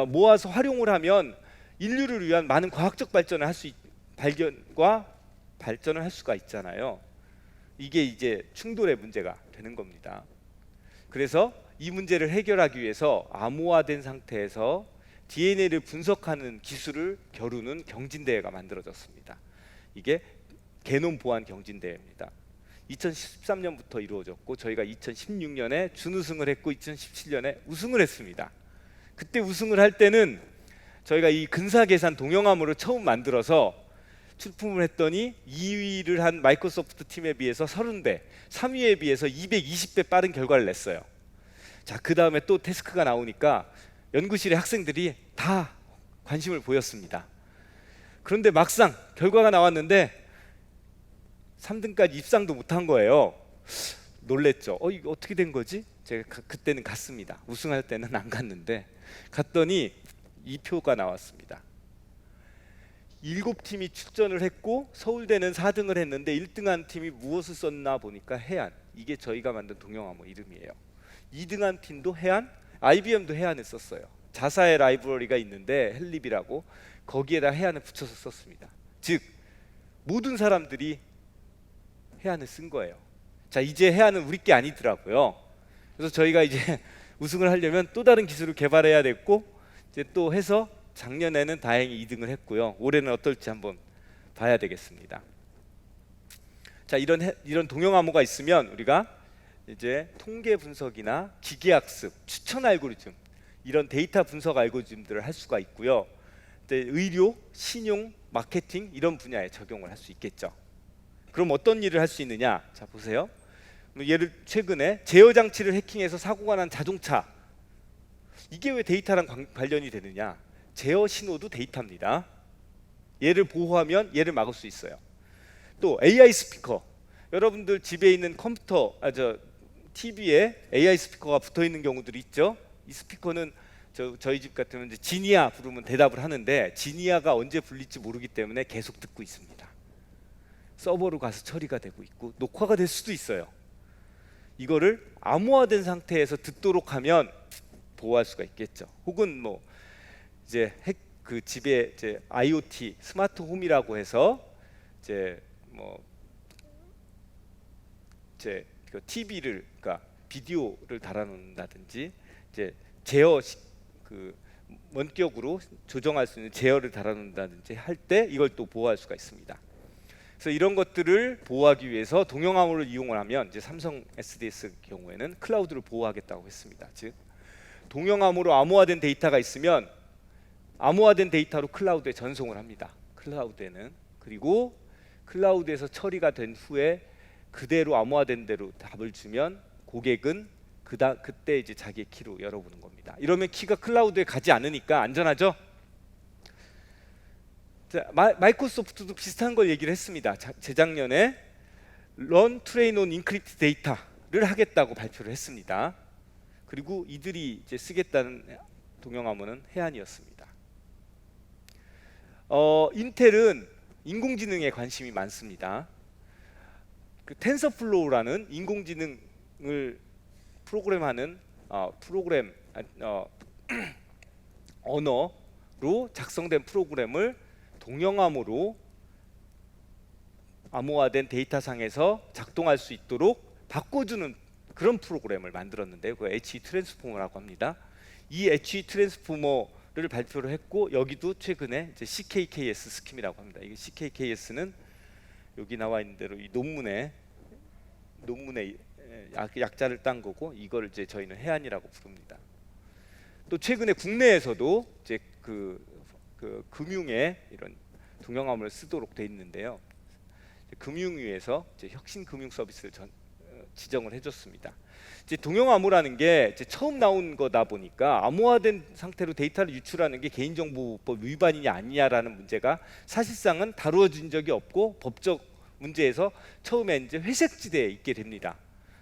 모아서 활용을 하면 인류를 위한 많은 과학적 발전을 발전을 할 수가 있잖아요. 이게 이제 충돌의 문제가 되는 겁니다. 그래서 이 문제를 해결하기 위해서 암호화된 상태에서 DNA를 분석하는 기술을 겨루는 경진대회가 만들어졌습니다. 이게 게놈 보안 경진대회입니다. 2013년부터 이루어졌고 저희가 2016년에 준우승을 했고 2017년에 우승을 했습니다. 그때 우승을 할 때는 저희가 이 근사계산 동형암호를 처음 만들어서 출품을 했더니 2위를 한 마이크로소프트 팀에 비해서 30배, 3위에 비해서 220배 빠른 결과를 냈어요. 자, 그 다음에 또 태스크가 나오니까 연구실의 학생들이 다 관심을 보였습니다. 그런데 막상 결과가 나왔는데 3등까지 입상도 못한 거예요. 놀랬죠. 이거 어떻게 된 거지? 제가 그때는 갔습니다. 우승할 때는 안 갔는데 갔더니 이 표가 나왔습니다. 7팀이 출전을 했고 서울대는 4등을 했는데 1등한 팀이 무엇을 썼나 보니까 해안. 이게 저희가 만든 동형암호 이름이에요. 2등한 팀도 해안, IBM도 해안을 썼어요. 자사의 라이브러리가 있는데 헬립이라고 거기에다 해안을 붙여서 썼습니다. 즉 모든 사람들이 해안을 쓴 거예요. 자, 이제 해안은 우리 게 아니더라고요. 그래서 저희가 이제 우승을 하려면 또 다른 기술을 개발해야 됐고 이제 또 해서 작년에는 다행히 2등을 했고요. 올해는 어떨지 한번 봐야 되겠습니다. 자, 이런 동형암호가 있으면 우리가 이제 통계 분석이나 기계학습, 추천 알고리즘 이런 데이터 분석 알고리즘들을 할 수가 있고요. 의료, 신용, 마케팅 이런 분야에 적용을 할 수 있겠죠. 그럼 어떤 일을 할 수 있느냐? 자, 보세요. 최근에 제어 장치를 해킹해서 사고가 난 자동차. 이게 왜 데이터랑 관련이 되느냐? 제어 신호도 데이터입니다. 얘를 보호하면 얘를 막을 수 있어요. 또 AI 스피커, 여러분들 집에 있는 컴퓨터, TV에 AI 스피커가 붙어 있는 경우들이 있죠. 이 스피커는 저희 집 같으면 이제 지니아 부르면 대답을 하는데 지니아가 언제 불릴지 모르기 때문에 계속 듣고 있습니다. 서버로 가서 처리가 되고 있고 녹화가 될 수도 있어요. 이거를 암호화된 상태에서 듣도록 하면 보호할 수가 있겠죠. 혹은 뭐 이제 그 집에 이제 IoT 스마트 홈이라고 해서 이제 뭐 이제 그 TV를 그러니까 비디오를 달아놓는다든지 이제 제어 그 원격으로 조정할 수 있는 제어를 달아놓는다든지 할 때 이걸 또 보호할 수가 있습니다. 그래서 이런 것들을 보호하기 위해서 동영암호를 이용을 하면 이제 삼성 SDS 경우에는 클라우드를 보호하겠다고 했습니다. 즉 동영암호로 암호화된 데이터가 있으면 암호화된 데이터로 클라우드에 전송을 합니다. 클라우드에는. 그리고 클라우드에서 처리가 된 후에 그대로 암호화된 대로 답을 주면 고객은 그때 이제 자기의 키로 열어보는 겁니다. 이러면 키가 클라우드에 가지 않으니까 안전하죠? 자, 마이크로소프트도 비슷한 걸 얘기를 했습니다. 재작년에 Run Train on Encrypted Data를 하겠다고 발표를 했습니다. 그리고 이들이 이제 쓰겠다는 동영암호는 해안이었습니다. 인텔은 인공지능에 관심이 많습니다. 그 텐서플로우라는 인공지능을 프로그램하는 언어로 작성된 프로그램을 동영암호로 암호화된 데이터상에서 작동할 수 있도록 바꿔주는 그런 프로그램을 만들었는데요. 그 HE 트랜스포머라고 합니다. 이 HE 트랜스포머를 발표를 했고 여기도 최근에 이제 CKKS 스킴이라고 합니다. 이게 CKKS는 여기 나와 있는 대로 이 논문에 약자를 딴 거고 이걸 이제 저희는 해안이라고 부릅니다. 또 최근에 국내에서도 이제 그 금융에 이런 동영암호를 쓰도록 돼 있는데요. 금융위에서 이제 혁신 금융 서비스를 지정을 해줬습니다. 이제 동영암호라는 게 이제 처음 나온 거다 보니까 암호화된 상태로 데이터를 유출하는 게 개인정보법 위반이냐 아니냐라는 문제가 사실상은 다루어진 적이 없고 법적 문제에서 처음에 이제 회색지대에 있게 됩니다.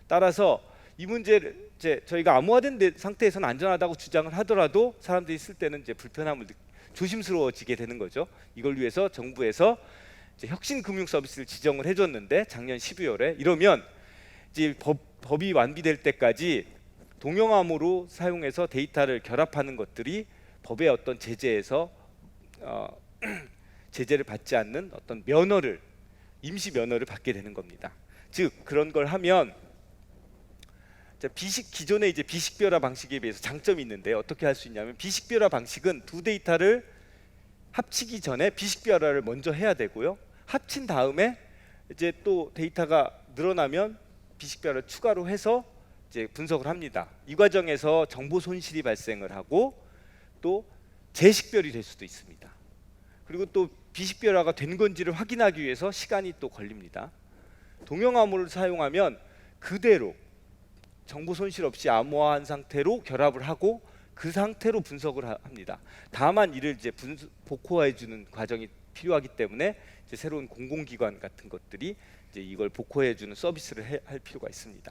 따라서 이 문제를 이제 저희가 암호화된 상태에서는 안전하다고 주장을 하더라도 사람들이 쓸 때는 이제 불편함을 조심스러워지게 되는 거죠. 이걸 위해서 정부에서 이제 혁신 금융 서비스를 지정을 해줬는데 작년 12월에 이러면 이제 법이 완비될 때까지 동영암호로 사용해서 데이터를 결합하는 것들이 법의 어떤 제재에서 제재를 받지 않는 어떤 임시 면허를 받게 되는 겁니다. 즉 그런 걸 하면 기존의 이제 비식별화 방식에 비해서 장점이 있는데 어떻게 할 수 있냐면 비식별화 방식은 두 데이터를 합치기 전에 비식별화를 먼저 해야 되고요. 합친 다음에 이제 또 데이터가 늘어나면 비식별화를 추가로 해서 이제 분석을 합니다. 이 과정에서 정보 손실이 발생을 하고 또 재식별이 될 수도 있습니다. 그리고 또 비식별화가 된 건지를 확인하기 위해서 시간이 또 걸립니다. 동영암호를 사용하면 그대로 정보 손실 없이 암호화한 상태로 결합을 하고 그 상태로 분석을 합니다. 다만 이를 이제 복호해 주는 과정이 필요하기 때문에 이제 새로운 공공기관 같은 것들이 이제 이걸 복호해 주는 서비스를 할 필요가 있습니다.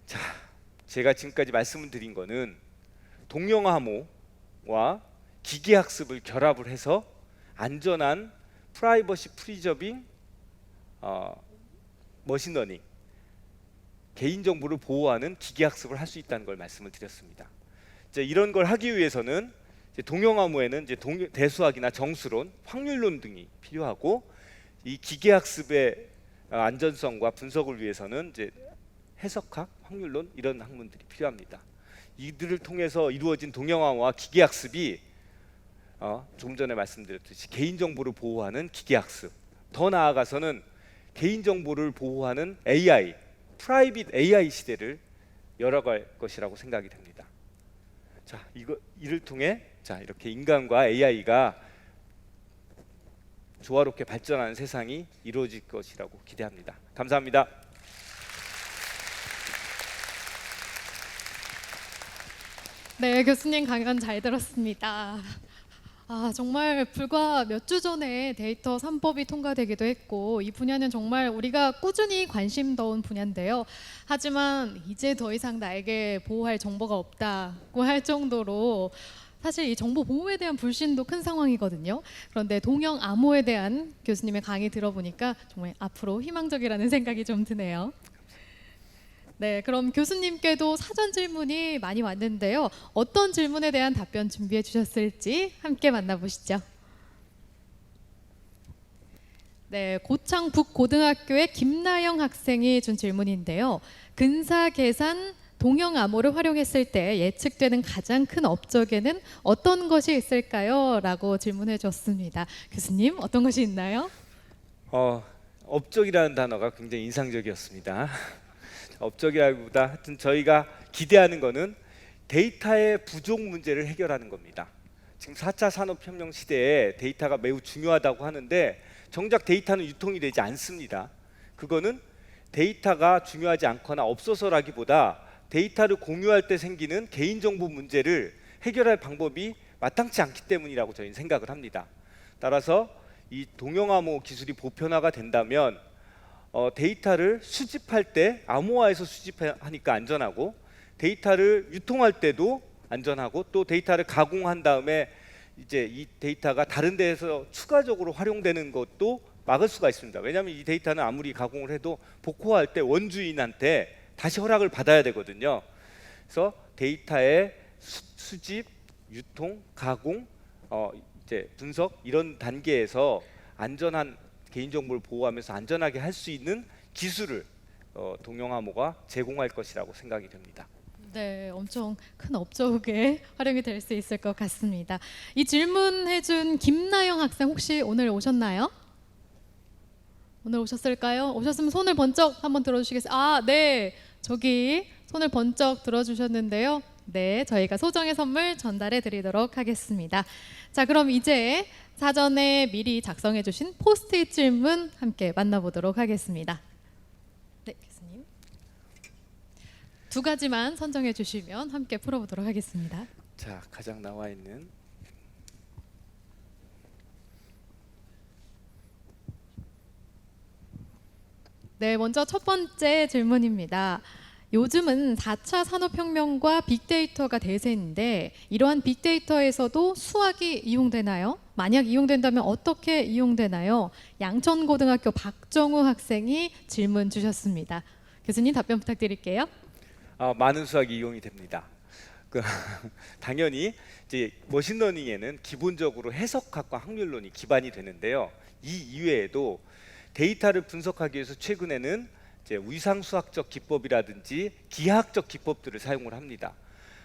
자, 제가 지금까지 말씀을 드린 거는 동영암호와 기계학습을 결합을 해서 안전한 프라이버시 프리저빙 머신러닝 개인정보를 보호하는 기계학습을 할 수 있다는 걸 말씀을 드렸습니다. 이제 이런 걸 하기 위해서는 이제 동영암호에는 이제 대수학이나 정수론, 확률론 등이 필요하고 이 기계학습의 안전성과 분석을 위해서는 이제 해석학, 확률론 이런 학문들이 필요합니다. 이들을 통해서 이루어진 동영암호와 기계학습이 좀 전에 말씀드렸듯이 개인정보를 보호하는 기계학습, 더 나아가서는 개인정보를 보호하는 AI, 프라이빗 AI 시대를 열어갈 것이라고 생각이 됩니다. 자, 이를 통해 이렇게 인간과 AI가 조화롭게 발전하는 세상이 이루어질 것이라고 기대합니다. 감사합니다. 네, 교수님 강연 잘 들었습니다. 정말 불과 몇 주 전에 데이터 3법이 통과되기도 했고 이 분야는 정말 우리가 꾸준히 관심 둬온 분야인데요. 하지만 이제 더 이상 나에게 보호할 정보가 없다고 할 정도로 사실 이 정보 보호에 대한 불신도 큰 상황이거든요. 그런데 동형 암호에 대한 교수님의 강의 들어보니까 정말 앞으로 희망적이라는 생각이 좀 드네요. 네, 그럼 교수님께도 사전 질문이 많이 왔는데요. 어떤 질문에 대한 답변 준비해 주셨을지 함께 만나보시죠. 네, 고창 북고등학교의 김나영 학생이 준 질문인데요. 근사 계산 동형 암호를 활용했을 때 예측되는 가장 큰 업적에는 어떤 것이 있을까요? 라고 질문해 줬습니다. 교수님, 어떤 것이 있나요? 업적이라는 단어가 굉장히 인상적이었습니다. 업적이라기보다 하여튼 저희가 기대하는 거는 데이터의 부족 문제를 해결하는 겁니다. 지금 4차 산업혁명 시대에 데이터가 매우 중요하다고 하는데 정작 데이터는 유통이 되지 않습니다. 그거는 데이터가 중요하지 않거나 없어서라기보다 데이터를 공유할 때 생기는 개인정보 문제를 해결할 방법이 마땅치 않기 때문이라고 저희는 생각을 합니다. 따라서 이 동형암호 기술이 보편화가 된다면 데이터를 수집할 때 암호화해서 수집하니까 안전하고 데이터를 유통할 때도 안전하고 또 데이터를 가공한 다음에 이제 이 데이터가 다른 데에서 추가적으로 활용되는 것도 막을 수가 있습니다. 왜냐하면 이 데이터는 아무리 가공을 해도 복호할 때 원주인한테 다시 허락을 받아야 되거든요. 그래서 데이터의 수집, 유통, 가공, 이제 분석 이런 단계에서 안전한 개인정보를 보호하면서 안전하게 할 수 있는 기술을 동형암호가 제공할 것이라고 생각이 됩니다. 네, 엄청 큰 업적에 활용이 될 수 있을 것 같습니다. 이 질문해준 김나영 학생 혹시 오늘 오셨나요? 오늘 오셨을까요? 오셨으면 손을 번쩍 한번 들어주시겠어요? 네, 저기 손을 번쩍 들어주셨는데요. 네, 저희가 소정의 선물 전달해 드리도록 하겠습니다. 자, 그럼 이제 사전에 미리 작성해 주신 포스트잇 질문 함께 만나보도록 하겠습니다. 네, 교수님. 두 가지만 선정해 주시면 함께 풀어보도록 하겠습니다. 자, 가장 나와 있는 네, 먼저 첫 번째 질문입니다. 요즘은 4차 산업혁명과 빅데이터가 대세인데 이러한 빅데이터에서도 수학이 이용되나요? 만약 이용된다면 어떻게 이용되나요? 양천고등학교 박정우 학생이 질문 주셨습니다. 교수님 답변 부탁드릴게요. 많은 수학이 이용이 됩니다. 당연히 이제 머신러닝에는 기본적으로 해석학과 확률론이 기반이 되는데요. 이 이외에도 데이터를 분석하기 위해서 최근에는 이제 위상수학적 기법이라든지 기하학적 기법들을 사용을 합니다.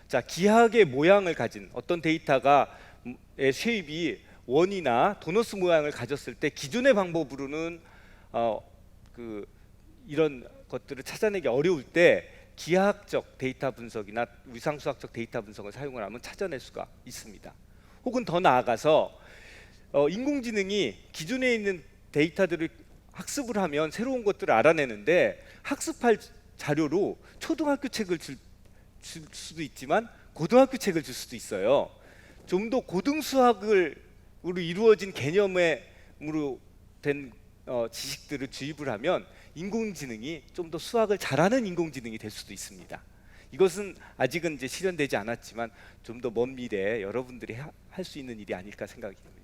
자, 기하학의 모양을 가진 어떤 데이터가 쉐입이 원이나 도너스 모양을 가졌을 때 기존의 방법으로는 이런 것들을 찾아내기 어려울 때 기하학적 데이터 분석이나 위상수학적 데이터 분석을 사용을 하면 찾아낼 수가 있습니다. 혹은 더 나아가서 인공지능이 기존에 있는 데이터들을 학습을 하면 새로운 것들을 알아내는데 학습할 자료로 초등학교 책을 줄 수도 있지만 고등학교 책을 줄 수도 있어요. 좀 더 고등수학으로 이루어진 개념으로 된 지식들을 주입을 하면 인공지능이 좀 더 수학을 잘하는 인공지능이 될 수도 있습니다. 이것은 아직은 이제 실현되지 않았지만 좀 더 먼 미래에 여러분들이 할 수 있는 일이 아닐까 생각이 됩니다.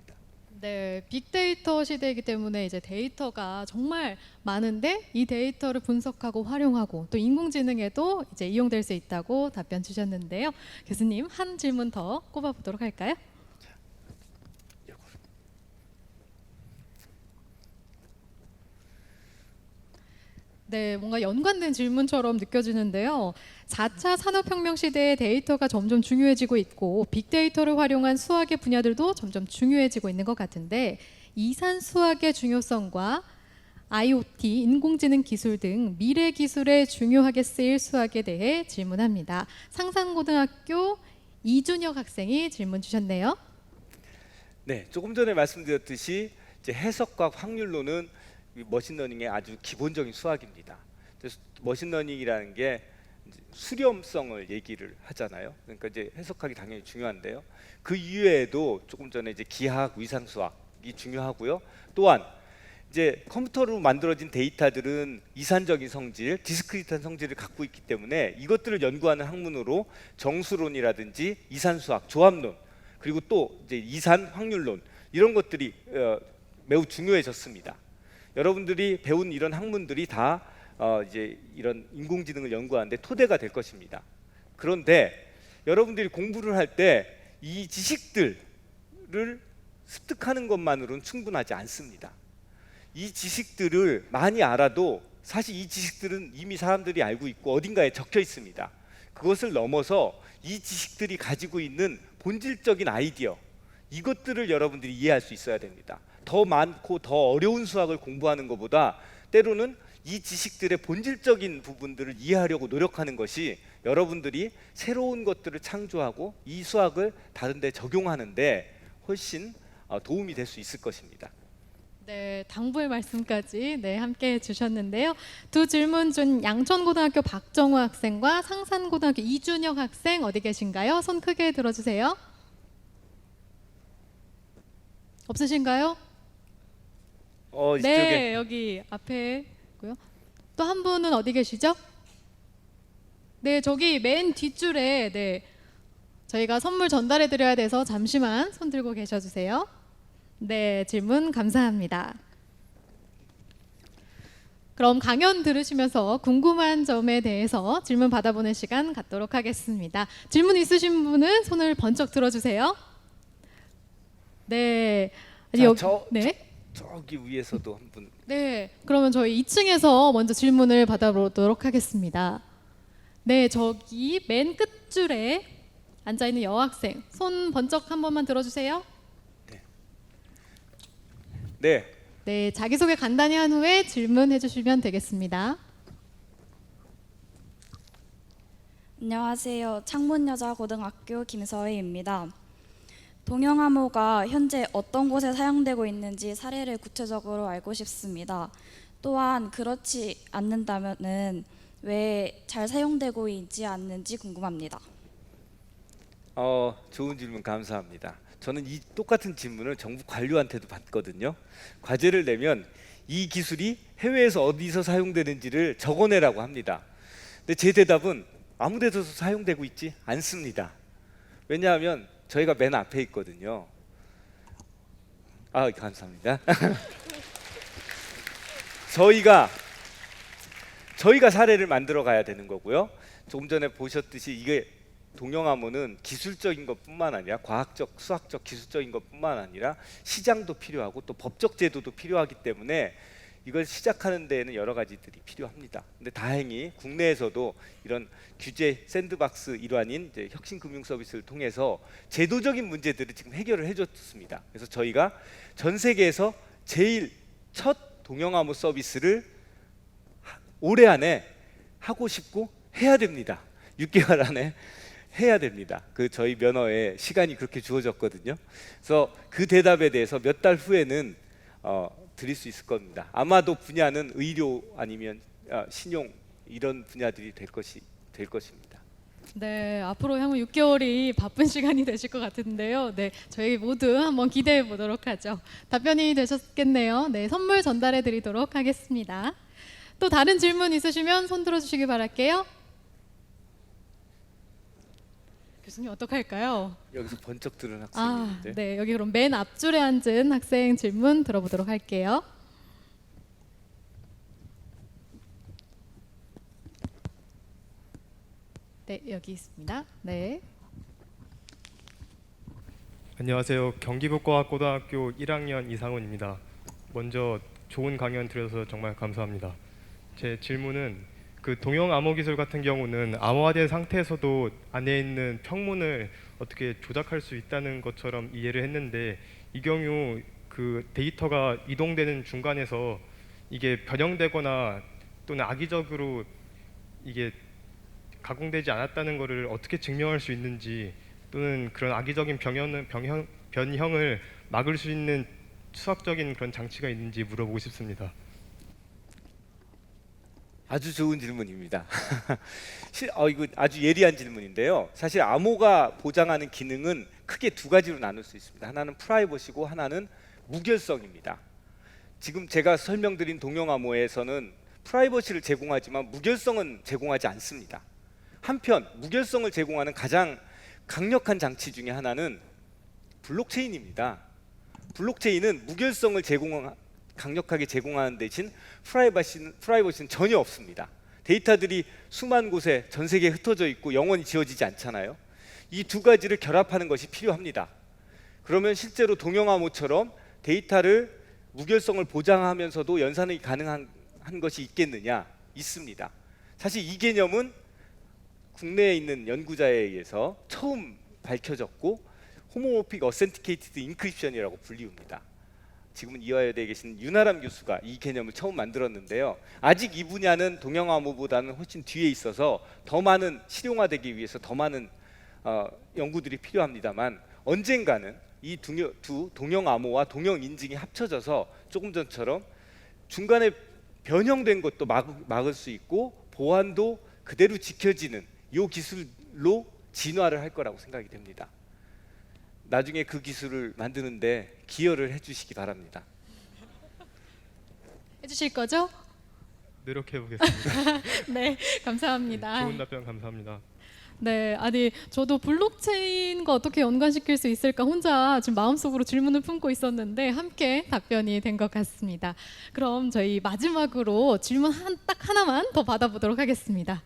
네, 빅데이터 시대이기 때문에 이제 데이터가 정말 많은데 이 데이터를 분석하고 활용하고 또 인공지능에도 이제 이용될 수 있다고 답변 주셨는데요. 교수님 한 질문 더 꼽아보도록 할까요? 네, 뭔가 연관된 질문처럼 느껴지는데요. 4차 산업혁명 시대에 데이터가 점점 중요해지고 있고 빅데이터를 활용한 수학의 분야들도 점점 중요해지고 있는 것 같은데 이산 수학의 중요성과 IoT, 인공지능 기술 등 미래 기술에 중요하게 쓰일 수학에 대해 질문합니다. 상산고등학교 이준혁 학생이 질문 주셨네요. 네, 조금 전에 말씀드렸듯이 이제 해석과 확률론은 머신러닝의 아주 기본적인 수학입니다. 그래서 머신러닝이라는 게 이제 수렴성을 얘기를 하잖아요. 그러니까 이제 해석하기 당연히 중요한데요. 그 이외에도 조금 전에 이제 기하학, 위상 수학이 중요하고요. 또한 이제 컴퓨터로 만들어진 데이터들은 이산적인 성질, 디스크리트한 성질을 갖고 있기 때문에 이것들을 연구하는 학문으로 정수론이라든지 이산수학, 조합론, 그리고 또 이제 이산 확률론 이런 것들이 매우 중요해졌습니다. 여러분들이 배운 이런 학문들이 다 이제 이런 인공지능을 연구하는데 토대가 될 것입니다. 그런데 여러분들이 공부를 할 때 이 지식들을 습득하는 것만으로는 충분하지 않습니다. 이 지식들을 많이 알아도 사실 이 지식들은 이미 사람들이 알고 있고 어딘가에 적혀 있습니다. 그것을 넘어서 이 지식들이 가지고 있는 본질적인 아이디어, 이것들을 여러분들이 이해할 수 있어야 됩니다. 더 많고 더 어려운 수학을 공부하는 것보다 때로는 이 지식들의 본질적인 부분들을 이해하려고 노력하는 것이 여러분들이 새로운 것들을 창조하고 이 수학을 다른 데 적용하는데 훨씬 도움이 될 수 있을 것입니다. 네, 당부의 말씀까지 함께 해주셨는데요. 두 질문 중 양천고등학교 박정우 학생과 상산고등학교 이준혁 학생 어디 계신가요? 손 크게 들어주세요. 없으신가요? 이쪽에 네, 여기 앞에 있고요. 또 한 분은 어디 계시죠? 네, 저기 맨 뒷줄에 저희가 선물 전달해 드려야 돼서 잠시만 손 들고 계셔 주세요. 네, 질문 감사합니다. 그럼 강연 들으시면서 궁금한 점에 대해서 질문 받아보는 시간 갖도록 하겠습니다. 질문 있으신 분은 손을 번쩍 들어주세요. 네, 저기 위에서도 한 분. 네, 그러면 저희 2층에서 먼저 질문을 받아보도록 하겠습니다. 네, 저기 맨 끝줄에 앉아 있는 여학생 손 번쩍 한 번만 들어주세요. 네. 네, 자기소개 간단히 한 후에 질문해 주시면 되겠습니다. 안녕하세요. 창문여자고등학교 김서희입니다. 동영암호가 현재 어떤 곳에 사용되고 있는지 사례를 구체적으로 알고 싶습니다. 또한 그렇지 않는다면은 왜 잘 사용되고 있지 않는지 궁금합니다. 좋은 질문 감사합니다. 저는 이 똑같은 질문을 정부 관료한테도 받거든요. 과제를 내면 이 기술이 해외에서 어디서 사용되는지를 적어내라고 합니다. 근데 제 대답은 아무 데서도 사용되고 있지 않습니다. 왜냐하면 저희가 맨 앞에 있거든요. 감사합니다. 저희가 사례를 만들어 가야 되는 거고요. 조금 전에 보셨듯이 이게 동영암호는 기술적인 것뿐만 아니라 과학적, 수학적, 기술적인 것뿐만 아니라 시장도 필요하고 또 법적 제도도 필요하기 때문에 이걸 시작하는 데에는 여러 가지들이 필요합니다. 근데 다행히 국내에서도 이런 규제 샌드박스 일환인 이제 혁신금융 서비스를 통해서 제도적인 문제들을 지금 해결을 해줬습니다. 그래서 저희가 전 세계에서 제일 첫 동영암호 서비스를 올해 안에 하고 싶고 해야 됩니다. 6개월 안에 해야 됩니다. 저희 면허에 시간이 그렇게 주어졌거든요. 그래서 그 대답에 대해서 몇 달 후에는 드릴 수 있을 겁니다. 아마도 분야는 의료 아니면 신용 이런 분야들이 될 것입니다. 네, 앞으로 향후 6개월이 바쁜 시간이 되실 것 같은데요. 네, 저희 모두 한번 기대해 보도록 하죠. 답변이 되셨겠네요. 네, 선물 전달해 드리도록 하겠습니다. 또 다른 질문 있으시면 손 들어주시기 바랄게요. 교수님 어떡할까요? 여기서 번쩍 드는 학생이 있는데. 네, 여기 그럼 맨 앞줄에 앉은 학생 질문 들어보도록 할게요. 네, 여기 있습니다. 네. 안녕하세요. 경기북과학고등학교 1학년 이상훈입니다. 먼저 좋은 강연 들어서 정말 감사합니다. 제 질문은 동영암호 기술 같은 경우는 암호화된 상태에서도 안에 있는 평문을 어떻게 조작할 수 있다는 것처럼 이해를 했는데 이 경우 데이터가 이동되는 중간에서 이게 변형되거나 또는 악의적으로 이게 가공되지 않았다는 것을 어떻게 증명할 수 있는지 또는 그런 악의적인 변형을 막을 수 있는 수학적인 그런 장치가 있는지 물어보고 싶습니다. 아주 좋은 질문입니다. 이거 아주 예리한 질문인데요. 사실 암호가 보장하는 기능은 크게 두 가지로 나눌 수 있습니다. 하나는 프라이버시고 하나는 무결성입니다. 지금 제가 설명드린 동영암호에서는 프라이버시를 제공하지만 무결성은 제공하지 않습니다. 한편 무결성을 제공하는 가장 강력한 장치 중에 하나는 블록체인입니다. 블록체인은 무결성을 강력하게 제공하는 대신 프라이버시는 전혀 없습니다. 데이터들이 수만 곳에 전 세계에 흩어져 있고 영원히 지워지지 않잖아요. 이 두 가지를 결합하는 것이 필요합니다. 그러면 실제로 동영암호처럼 데이터를 무결성을 보장하면서도 연산이 가능한 것이 있겠느냐? 있습니다. 사실 이 개념은 국내에 있는 연구자에 의해서 처음 밝혀졌고 호모모픽 어센티케이티드 인크립션이라고 불리웁니다. 지금은 이화여대에 계신 윤아람 교수가 이 개념을 처음 만들었는데요. 아직 이 분야는 동영암호보다는 훨씬 뒤에 있어서 더 많은 실용화되기 위해서 더 많은 연구들이 필요합니다만 언젠가는 이 두 동영암호와 동영인증이 합쳐져서 조금 전처럼 중간에 변형된 것도 막을 수 있고 보안도 그대로 지켜지는 이 기술로 진화를 할 거라고 생각이 됩니다. 나중에 그 기술을 만드는데 기여를 해주시기 바랍니다. 해주실 거죠? 노력해 보겠습니다. 네, 감사합니다. 좋은 답변 감사합니다. 네, 아니 저도 블록체인과 어떻게 연관시킬 수 있을까 혼자 지금 마음속으로 질문을 품고 있었는데 함께 답변이 된 것 같습니다. 그럼 저희 마지막으로 질문 딱 하나만 더 받아보도록 하겠습니다.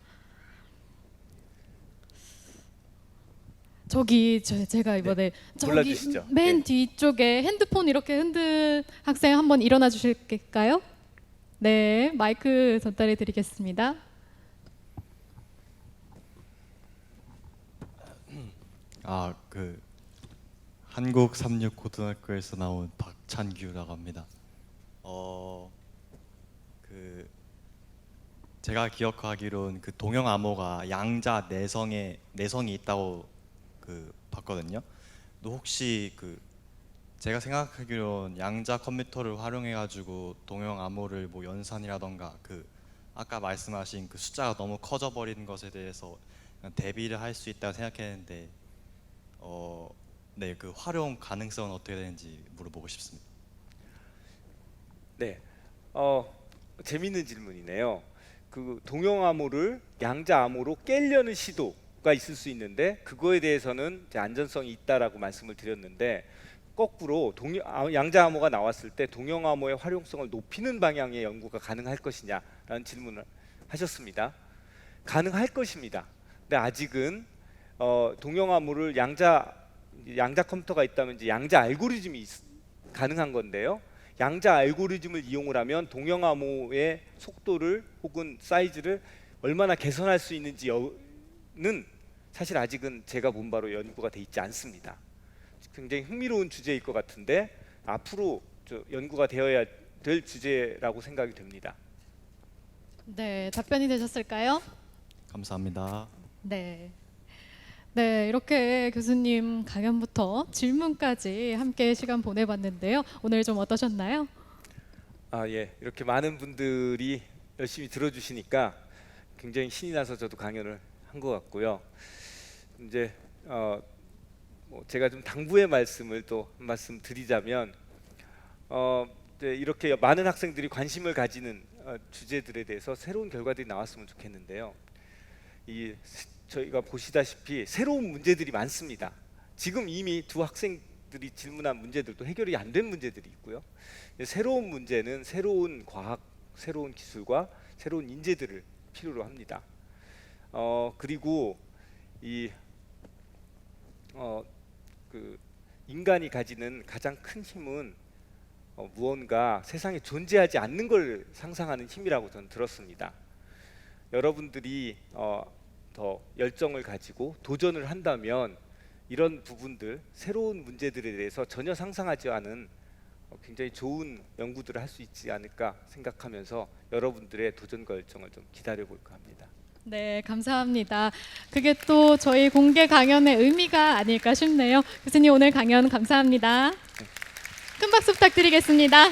저기 제가 이번에 저기 골라주시죠. 맨 네. 뒤쪽에 핸드폰 이렇게 흔든 학생 한번 일어나 주실까요? 네, 마이크 전달해 드리겠습니다. 그 한국 삼육고등학교에서 나온 박찬규라고 합니다. 그 제가 기억하기로는 그 동영암호가 양자 내성이 있다고 봤거든요. 또 혹시 제가 생각하기로는 양자 컴퓨터를 활용해가지고 동영암호를 뭐 연산이라던가 아까 말씀하신 그 숫자가 너무 커져 버리는 것에 대해서 대비를 할 수 있다고 생각했는데 네, 그 활용 가능성은 어떻게 되는지 물어보고 싶습니다. 네, 재미있는 질문이네요. 그 동영암호를 양자암호로 깨려는 시도가 있을 수 있는데 그거에 대해서는 이제 안전성이 있다라고 말씀을 드렸는데 거꾸로 양자암호가 나왔을 때 동영암호의 활용성을 높이는 방향의 연구가 가능할 것이냐라는 질문을 하셨습니다. 가능할 것입니다. 근데 아직은 동영암호를 양자 컴퓨터가 있다면 이제 양자 알고리즘이 가능한 건데요. 양자 알고리즘을 이용을 하면 동영암호의 속도를 혹은 사이즈를 얼마나 개선할 수 있는지는 사실 아직은 제가 본 바로 연구가 돼 있지 않습니다. 굉장히 흥미로운 주제일 것 같은데 앞으로 연구가 되어야 될 주제라고 생각이 됩니다. 네, 답변이 되셨을까요? 감사합니다. 네. 네, 이렇게 교수님 강연부터 질문까지 함께 시간 보내봤는데요. 오늘 좀 어떠셨나요? 예, 이렇게 많은 분들이 열심히 들어주시니까 굉장히 신이 나서 저도 강연을 한 것 같고요. 이제 제가 좀 당부의 말씀을 또 한 말씀 드리자면 이제 이렇게 많은 학생들이 관심을 가지는 주제들에 대해서 새로운 결과들이 나왔으면 좋겠는데요. 저희가 보시다시피 새로운 문제들이 많습니다. 지금 이미 두 학생들이 질문한 문제들도 해결이 안 된 문제들이 있고요. 새로운 문제는 새로운 과학, 새로운 기술과 새로운 인재들을 필요로 합니다. 그리고 인간이 가지는 가장 큰 힘은 무언가 세상에 존재하지 않는 걸 상상하는 힘이라고 저는 들었습니다. 여러분들이 더 열정을 가지고 도전을 한다면 이런 부분들, 새로운 문제들에 대해서 전혀 상상하지 않은 굉장히 좋은 연구들을 할 수 있지 않을까 생각하면서 여러분들의 도전과 열정을 좀 기다려볼까 합니다. 네, 감사합니다. 그게 또 저희 공개 강연의 의미가 아닐까 싶네요. 교수님 오늘 강연 감사합니다. 큰 박수 부탁드리겠습니다.